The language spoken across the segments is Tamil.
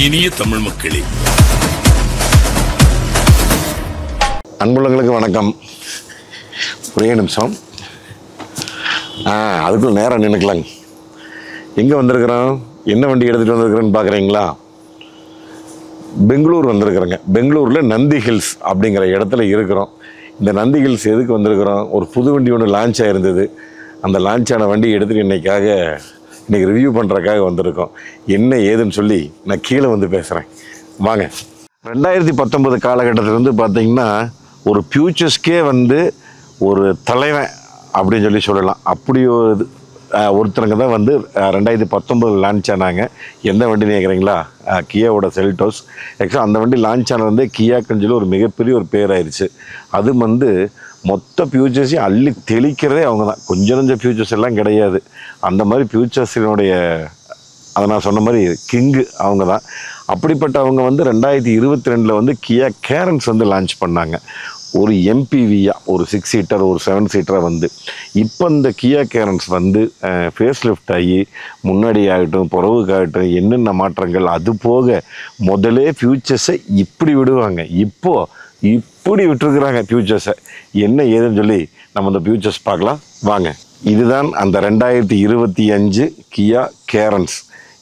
இனிய தமிழ் மக்களே, அன்புள்ளங்களுக்கு வணக்கம். ஒரே நிமிஷம். அதுக்குள்ள நேரம் நினைக்கலாங்க. எங்கே வந்திருக்கிறோம், என்ன வண்டி எடுத்துகிட்டு வந்திருக்கிறேன்னு பார்க்குறீங்களா? பெங்களூர் வந்திருக்கிறேங்க. பெங்களூரில் நந்தி ஹில்ஸ் அப்படிங்கிற இடத்துல இருக்கிறோம். இந்த நந்தி ஹில்ஸ் எதுக்கு வந்திருக்கிறோம்? ஒரு புது வண்டி ஒன்று லான்ச் ஆகிருந்தது. அந்த லான்ச் ஆன வண்டி எடுத்துகிட்டு இன்றைக்கி ரிவ்யூ பண்ணுறதுக்காக வந்திருக்கோம். என்ன ஏதுன்னு சொல்லி நான் கீழே வந்து பேசுகிறேன். வாங்க. 2019 காலகட்டத்தில் பார்த்தீங்கன்னா ஒரு ஃபியூச்சர்ஸ்க்கே ஒரு தலைவன் அப்படின்னு சொல்லலாம். அப்படி ஒருத்தருங்க தான் 2019 லான்ச் ஆனாங்க. எந்த வண்டி நினைக்கிறீங்களா? கியாவோட செல்டோஸ். ஆக்சுவலாக அந்த வண்டி லான்ச் ஆனது கியாக்குன்னு சொல்லி ஒரு மிகப்பெரிய ஒரு பேர் ஆயிடுச்சு. அது மொத்த ஃபியூச்சர்ஸையும் அள்ளி தெளிக்கிறதே அவங்க தான். கொஞ்சம் ஃபியூச்சர்ஸ் எல்லாம் கிடையாது. அந்த மாதிரி ஃபியூச்சர்ஸினுடைய அதை நான் சொன்ன மாதிரி கிங்கு அவங்க தான். அப்படிப்பட்ட அவங்க 2022 கியா கேரன்ஸ் லான்ச் பண்ணாங்க. ஒரு எம்பிவியா, ஒரு 6 சீட்டர், ஒரு 7 சீட்டராக இப்போ இந்த கியா கேரன்ஸ் ஃபேஸ் லிஃப்ட் ஆகி முன்னாடி ஆகட்டும் புறவுக்காகட்டும் என்னென்ன மாற்றங்கள், அது போக முதலே ஃபியூச்சர்ஸை இப்படி விடுவாங்க. இப்படி விட்டுருக்குறாங்க ஃபியூச்சர்ஸை. என்ன ஏதுன்னு சொல்லி நம்ம இந்த ஃபியூச்சர்ஸ் பார்க்கலாம் வாங்க. இதுதான் அந்த 2025 கியா கேரன்ஸ்.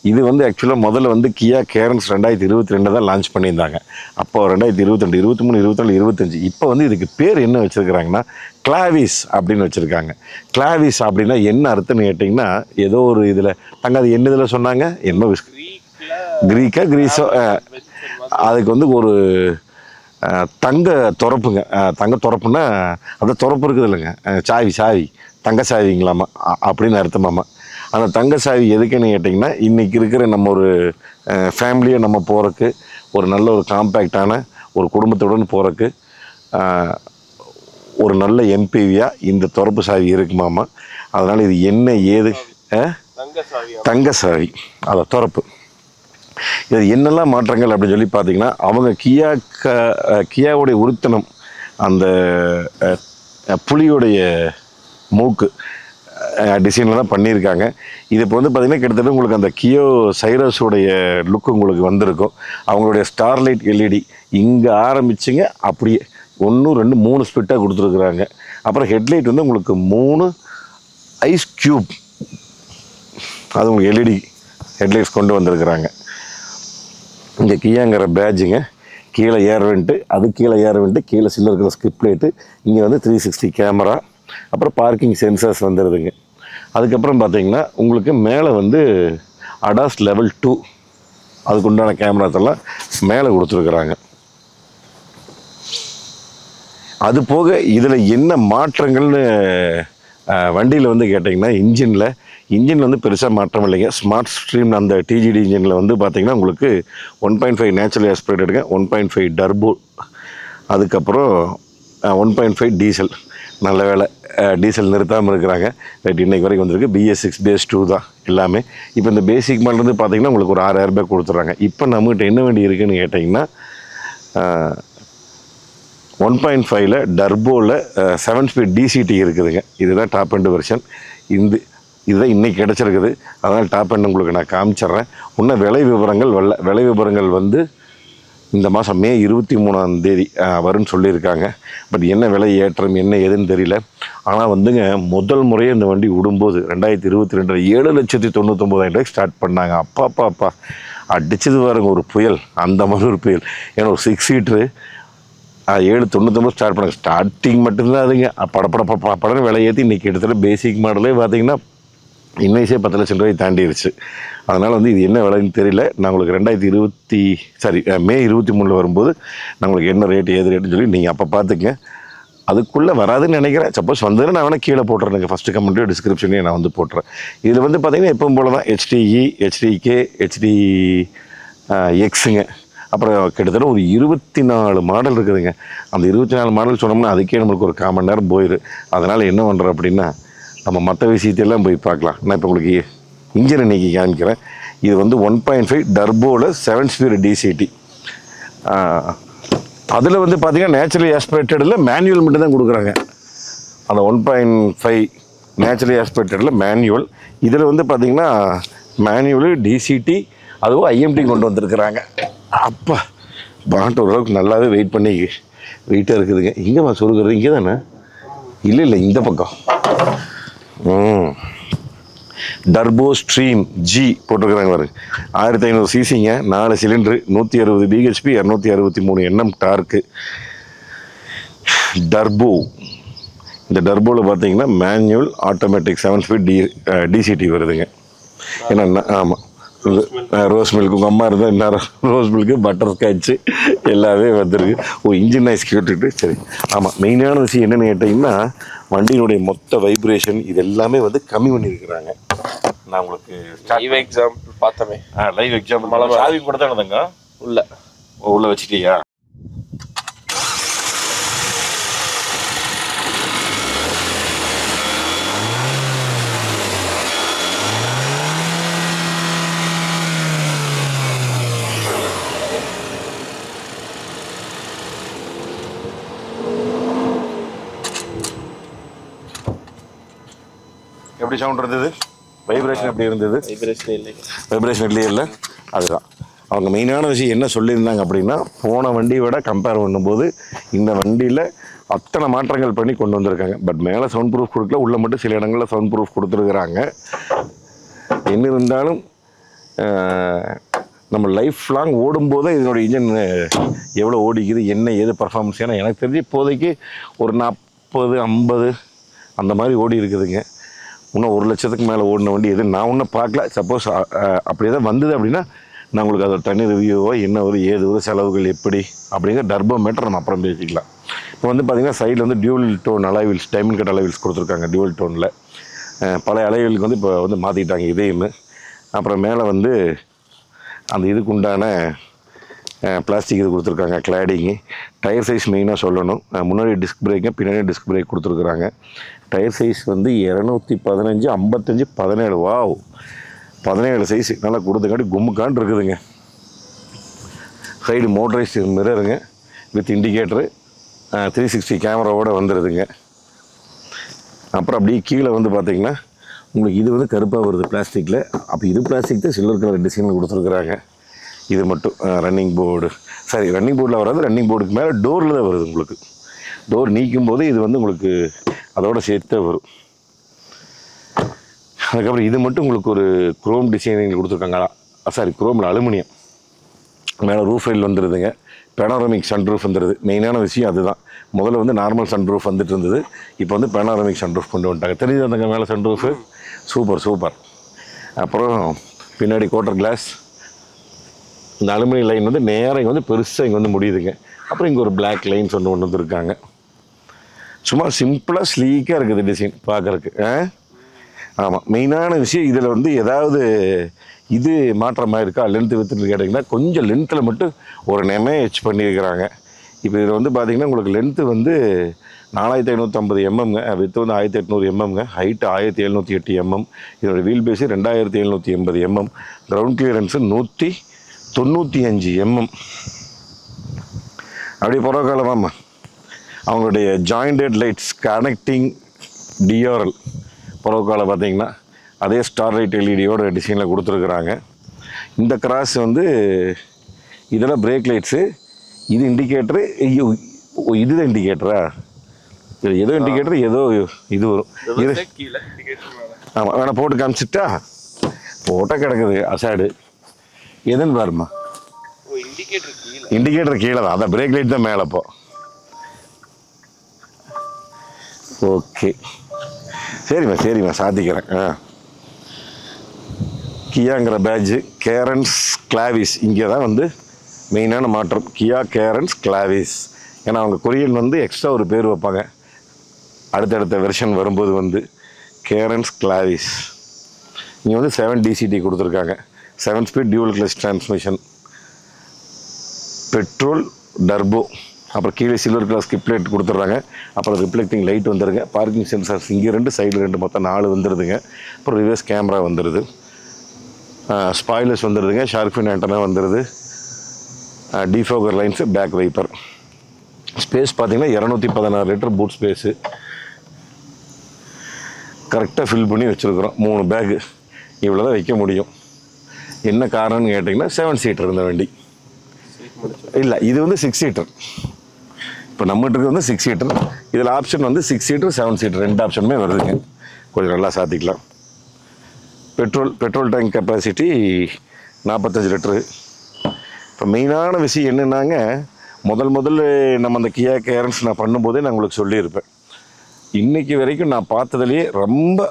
இது ஆக்சுவலாக முதல்ல கியா கேரன்ஸ் 2022 தான் லான்ச் பண்ணியிருந்தாங்க. அப்போ 2022, 23, 24, 25 இப்போ இதுக்கு பேர் என்ன வச்சுருக்கிறாங்கன்னா கிளாவிஸ் அப்படின்னு வச்சுருக்காங்க. கிளாவிஸ் அப்படின்னா என்ன அர்த்தம்னு கேட்டிங்கன்னா, ஏதோ ஒரு இதில் அது என்ன இதில் சொன்னாங்க, என்ன கிரீக்கா கிரீஸோ, அதுக்கு ஒரு தங்க துறப்புங்க. தங்க துறப்புன்னா அந்த துறப்பு இருக்குது இல்லைங்க, சாவி தங்க சாவிங்களாமா அப்படின்னு அர்த்தமாமா. அந்த தங்க சாவி எதுக்குன்னு கேட்டிங்கன்னா, இன்றைக்கி இருக்கிற நம்ம ஒரு ஃபேமிலியை நம்ம போகிறக்கு, ஒரு நல்ல ஒரு காம்பேக்டான ஒரு குடும்பத்துடன் போகிறக்கு ஒரு நல்ல எம்பிவியாக இந்த துறப்பு சாவி இருக்குமாமா. அதனால் இது என்ன ஏது தங்க சாவி, அதை துறப்பு. இது என்னெல்லாம் மாற்றங்கள் அப்படின்னு சொல்லி பார்த்தீங்கன்னா, அவங்க கியாவுடைய உருத்தனம், அந்த புலியுடைய மூக்கு டிசைனில் தான் பண்ணியிருக்காங்க. இது இப்போ பார்த்திங்கன்னா கிட்டத்தட்ட உங்களுக்கு அந்த கியோ சைரஸோடைய லுக்கு உங்களுக்கு வந்திருக்கும். அவங்களுடைய ஸ்டார்லைட் எல்இடி இங்கே ஆரம்பிச்சுங்க, அப்படியே 1, 2, 3 ஸ்பிட்டாக கொடுத்துருக்குறாங்க. அப்புறம் ஹெட்லைட் உங்களுக்கு 3 ஐஸ் க்யூப், அது உங்களுக்கு எல்இடி ஹெட்லைட்ஸ் கொண்டு வந்திருக்கிறாங்க. இங்கே கியாங்கிற பேட்ஜுங்க, கீழே ஏர்வெண்ட்டு, அது கீழே ஏர்வெண்ட்டு, கீழே சில்லர் இருக்கிற ஸ்கிப் லைட்டு, இங்கே 360 கேமரா, அப்புறம் பார்க்கிங் சென்சர்ஸ் வந்துடுதுங்க. அதுக்கப்புறம் பார்த்தீங்கன்னா உங்களுக்கு மேலே அடாஸ் லெவல் 2 அதுக்குண்டான கேமராத்தெல்லாம் மேலே கொடுத்துருக்குறாங்க. அது போக இதில் என்ன மாற்றங்கள்னு வண்டியில் கேட்டிங்கன்னா, இன்ஜின் பெருசாக மாற்றம் இல்லைங்க. ஸ்மார்ட் ஸ்ட்ரீம் அந்த டிஜிடி இன்ஜினில் பார்த்திங்கன்னா உங்களுக்கு 1.5 நேச்சுரல் ஆஸ்பிரேட்டடுங்க, 1.5 டர்போ, அதுக்கப்புறம் 1.5 டீசல். நல்ல வேலை டீசல் நிறுத்தாமல் இருக்கிறாங்க. ரைட், இன்றைக்கு வரைக்கும் வந்திருக்கு. BS6 BS2 தான் எல்லாமே. இப்போ இந்த பேசிக் மாடல் பார்த்திங்கன்னா உங்களுக்கு ஒரு 6,000 ரூபாய் கொடுத்துட்றாங்க. இப்போ நம்மகிட்ட என்ன வண்டி இருக்குதுன்னு கேட்டிங்கன்னா, 1.5ல் டர்போவில் 7 ஸ்பீட் DCT இருக்குதுங்க. இதுதான் டாப் எண்ட் வெர்ஷன். இதுதான் இன்றைக்கி கிடச்சிருக்குது. அதனால் டாப் எண்ட் உங்களுக்கு நான் காமிச்சிட்றேன். இன்னும் விலை விவரங்கள் இந்த மாதம் மே 23ஆம் தேதி வரும்னு சொல்லியிருக்காங்க. பட் என்ன விலை ஏற்றம் என்ன ஏதுன்னு தெரியல. ஆனால் முதல் முறையே இந்த வண்டி விடும்போது 2022 7,99,000 ரூபாய்க்கு ஸ்டார்ட் பண்ணாங்க. அப்பா அடிச்சது பாருங்க ஒரு புயல், அந்த மாதிரி ஒரு புயல். ஏன்னா ஒரு 6 சீட்ரு 799 ஸ்டார்ட் பண்ணாங்க. ஸ்டார்டிங் மட்டும்தான் அதுங்க படப்படன்னு விலை ஏற்றி இன்றைக்கி கிட்டத்தட்ட பேசிக் மாடலே பார்த்தீங்கன்னா இன்னைஸே 10 லட்சம் ரூபாய் தாண்டிடுச்சு. அதனால் வந்து இது என்ன விலைன்னு தெரியல. நான் உங்களுக்கு மே 23 வரும்போது நான் உங்களுக்கு என்ன ரேட்டு ஏது ரேட்டுன்னு சொல்லி நீங்கள் அப்போ பார்த்துங்க. அதுக்குள்ளே வராதுன்னு நினைக்கிறேன். சப்போஸ் வந்ததுன்னா நான் வேணால் கீழே போட்டுறேன். ஃபஸ்ட்டு கமெண்ட்லேயும் டிஸ்கிரிப்ஷன்லேயும் நான் வந்து போட்டுறேன். இதில் வந்து பார்த்தீங்கன்னா எப்பவும் போல தான் HDE, HDK, HD எக்ஸுங்க. அப்புறம் கிட்டத்தட்ட ஒரு 24 மாடல் இருக்குதுங்க. அந்த 24 மாடல் சொன்னோம்னா அதுக்கே நம்மளுக்கு ஒரு 1/4 மணி நேரம் போயிடும். அதனால் என்ன பண்ணுறோம் அப்படின்னா நம்ம மற்ற விஷயத்தையெல்லாம் போய் பார்க்கலாம். நான் இப்போ உங்களுக்கு இன்ஜின் இன்றைக்கி காமிக்கிறேன். இது வந்து 1.5 டர்போவில் 7 ஸ்பீடு DCT. அதில் வந்து பார்த்திங்கன்னா நேச்சுரலி ஆஸ்பிரேட்டடில் மேனுவல் மட்டும் தான் கொடுக்குறாங்க. அந்த 1.5 நேச்சுரலி ஆஸ்பிரேட்டடில் மேனுவல். இதில் வந்து பார்த்திங்கன்னா மேனுவல் DCT அதுவும் IMT கொண்டு வந்திருக்கிறாங்க. அப்பா பாட்டு ஓரளவுக்கு நல்லாவே வெயிட்டாக இருக்குதுங்க. இங்கேம்மா சொருகிறது இங்கே தானே? இல்லை இந்த பக்கம். டர்போ ஸ்ட்ரீம் G போட்டிருக்கிறாங்க பாருங்க. 1500 சிசிங்க, 4 cylinder, 160 BHP, 263 Nm torque. Turbo. இந்த டர்போவில் பார்த்தீங்கன்னா மேனுவல் ஆட்டோமேட்டிக் 7 ஸ்பீட் DCT வருதுங்க. ஏன்னா ஆமாம், ரோஸ் மில்க் உங்கள் அம்மா இருந்தால் இன்னும் ரோஸ் மில்க்கு, பட்டர் ஸ்காட்சு எல்லாமே வந்துருக்கு. இன்ஜின் நாய்ஸ் கேட்டுட்டு சரி. ஆமாம், மெயினான விஷயம் என்னென்னு கேட்டிங்கன்னா வண்டியினுடைய மொத்த வைப்ரேஷன் இது எல்லாமே வந்து கம்மி பண்ணியிருக்கிறாங்க. நான் உங்களுக்கு லைவ் எக்ஸாம்பிள் பார்த்தமே. லைவ் எக்ஸாம்பிள் சாவி கூட தான் இருந்தங்க உள்ள வச்சுட்டியா? எப்படி சவுண்ட் இருந்தது? வைப்ரேஷன் எப்படி இருந்தது? வைப்ரேஷன் இல்லை. அதுதான் அவங்க மெயினான விஷயம் என்ன சொல்லியிருந்தாங்க அப்படின்னா, போன வண்டியை விட கம்பேர் பண்ணும்போது இந்த வண்டியில் அத்தனை மாற்றங்கள் பண்ணி கொண்டு வந்திருக்காங்க. பட் மேலே சவுண்ட் ப்ரூஃப் கொடுக்கல, உள்ளே மட்டும் சில இடங்களில் சவுண்ட் ப்ரூஃப் கொடுத்துருக்குறாங்க. என்ன இருந்தாலும் நம்ம லைஃப் லாங் ஓடும்போது இதனோட இன்ஜின் எவ்வளோ ஓடிக்குது, என்ன ஏது பர்ஃபார்மன்ஸ். ஏன்னா எனக்கு தெரிஞ்சு இப்போதைக்கு ஒரு 40-50 அந்த மாதிரி ஓடி இருக்குதுங்க. இன்னும் 1 லட்சத்துக்கு மேலே ஓடின வண்டி எது நான் ஒன்றும் பார்க்கல. சப்போஸ் அப்படி எதாவது வந்தது அப்படின்னா நான் உங்களுக்கு அதை தனி ரிவ்யூவோ என்ன ஒரு ஏது ஒரு செலவுகள் எப்படி அப்படிங்கிற டர்போ மேட்டர் நம்ம அப்புறம் பேசிக்கலாம். இப்போ வந்து பார்த்திங்கன்னா சைடில் வந்து dual tone alloy wheels, diamond cut alloy wheels கொடுத்துருக்காங்க. டியூவல் டோனில் பழைய அலைவீலுக்கு வந்து இப்போ வந்து மாற்றிட்டாங்க இதையுமே. அப்புறம் மேலே வந்து அந்த இதுக்கு உண்டான பிளாஸ்டிக் இது கொடுத்துருக்காங்க, கிளாடிங்கு. டயர் சைஸ் மெயினாக சொல்லணும். முன்னாடி டிஸ்க் பிரேக்கு, பின்னாடி டிஸ்க் பிரேக் கொடுத்துருக்குறாங்க. டயர் சைஸ் வந்து 215, 55, 17. வாவ், 17 சைஸு நல்லா கொடுத்துக்காட்டி கும்முக்கான் இருக்குதுங்க. சைடு மோட்டரைஸ்டு மிரருங்க வித் இண்டிகேட்டரு, 360 கேமராவோடு வந்துடுதுங்க. அப்புறம் அப்படியே கீழே வந்து பார்த்திங்கன்னா உங்களுக்கு இது வந்து கருப்பாக வருது பிளாஸ்டிக்கில். அப்போ இது பிளாஸ்டிக் தான் சில்வர் கலர் டிசைனில் கொடுத்துருக்குறாங்க. இது மட்டும் ரன்னிங் போர்டு, ரன்னிங் போர்டில் வராது, ரன்னிங் போர்டுக்கு மேலே டோரில் தான் வருது. உங்களுக்கு டோர் நீக்கும் போது இது வந்து உங்களுக்கு அதோடு சேர்த்தே வரும். அதுக்கப்புறம் இது மட்டும் உங்களுக்கு ஒரு குரோம் டிசைனிங் கொடுத்துருக்காங்க. குரோமில் அலுமினியம். மேலே ரூஃப் ரைல் வந்துடுதுங்க. பெனாரமிக் சன்ரூஃப் வந்துடுது. மெயினான விஷயம் அதுதான். முதல்ல வந்து நார்மல் சன்ரூஃப் வந்துட்டு இருந்தது, இப்போ வந்து பெனாரமிக் சன்ரூஃப் கொண்டு வந்துட்டாங்க. தெரியுது அந்தங்க மேலே சன்ரூஃபு. சூப்பர். அப்புறம் பின்னாடி குவார்ட்டர் கிளாஸ். இந்த அலுமினியம் லைன் வந்து நேராக இங்கே வந்து பெருசாக இங்கே வந்து முடியுதுங்க. அப்புறம் இங்கே ஒரு பிளாக் லைன்ஸ் ஒன்று வந்துருக்காங்க. சும்மா சிம்பிளாக ஸ்லீக்காக இருக்குது டிசைன் பார்க்குறக்கு. ஆமாம், மெயினான விஷயம் இதில் வந்து ஏதாவது இது மாற்றமாக இருக்கா லென்த்து வித்துன்னு கேட்டிங்கன்னா கொஞ்சம் லென்த்தில் மட்டும் ஒரு நெமேஜ் பண்ணியிருக்கிறாங்க. இப்போ இதில் வந்து பார்த்திங்கன்னா உங்களுக்கு லென்த்து வந்து 4550 mmங்க, வித்து வந்து 1800 mmங்க, ஹைட்டு 1708 mm. இதோட wheel base 2780 mm, ground clearance 195 mm. அப்படியே புறக்காலமாம்மா அவங்களுடைய ஜாயிண்டட் லைட்ஸ் கனெக்டிங் DRL புறக்கால பார்த்திங்கன்னா அதே ஸ்டார் லைட் எல்இடியோட டிசைனில் கொடுத்துருக்குறாங்க. இந்த கிராஸ் வந்து இதெல்லாம் பிரேக் லைட்ஸு, இது இண்டிகேட்டரு, இதுதான் இண்டிகேட்டரா? ஏதோ இண்டிகேட்டர் ஏதோ இது வரும். இது ஆமாம், வேணா போட்டு காமிச்சிட்டா போட்டால் கிடக்குது அசாடு. எதுன்னு பாருமா, இண்டிகேட்டர் கீழே தான், அதான் பிரேக் லைட் தான் மேலே. இப்போ ஓகே, சரிம்மா சாத்திக்கிறேன். கியாங்கிற பேட்ஜு, கேரன்ஸ் கிளாவிஸ், இங்கே தான் வந்து மெயினான மாற்றம். Kia Carens Clavis. ஏன்னா அவங்க கொரியன் வந்து எக்ஸ்ட்ரா ஒரு பேர் வைப்பாங்க அடுத்தடுத்த வெர்ஷன் வரும்போது வந்து கேரன்ஸ் கிளாவிஸ். இங்கே வந்து 7 DCT கொடுத்துருக்காங்க, 7 speed dual clutch transmission, petrol turbo. அப்புறம் கீழே சில்வர் கலர் ஸ்கிப் லைட் கொடுத்துட்றாங்க. அப்புறம் ரிஃப்ளெக்டிங் லைட் வந்துடுங்க. பார்க்கிங் சென்சார்ஸ் இங்கே 2, சைடில் 2, மொத்தம் 4 வந்துடுதுங்க. அப்புறம் ரிவர்ஸ் கேமரா வந்துடுது. ஸ்பாய்லர்ஸ் வந்துடுதுங்க. ஷார்க் ஃபின் ஆண்டனா வந்துடுது. டிஃபோகர் லைன்ஸு, பேக் வைப்பர். ஸ்பேஸ் பார்த்தீங்கன்னா 216 லிட்டர் பூட் ஸ்பேஸு கரெக்டாக ஃபில் பண்ணி வச்சுருக்குறோம். 3 பேக்கு இவ்வளோ தான் வைக்க முடியும். என்ன காரணம்னு கேட்டிங்கன்னா 7 சீட்டர் இந்த வண்டி இல்லை, இது வந்து 6 சீட்டர். இப்போ நம்மகிட்ட வந்து 6 சீட்டர். இதில் ஆப்ஷன் வந்து 6 சீட்டர் 7 சீட்டர் 2 ஆப்ஷனுமே வருதுங்க. கொஞ்சம் நல்லா சாத்திக்கலாம். Petrol tank capacity 45 litre. இப்போ மெயினான விஷயம் என்னென்னாங்க, முதல்ல நம்ம அந்த கியா கேரன்ஸ் நான் பண்ணும்போதே நான் உங்களுக்கு சொல்லியிருப்பேன். இன்றைக்கி வரைக்கும் நான் பார்த்ததுலேயே ரொம்ப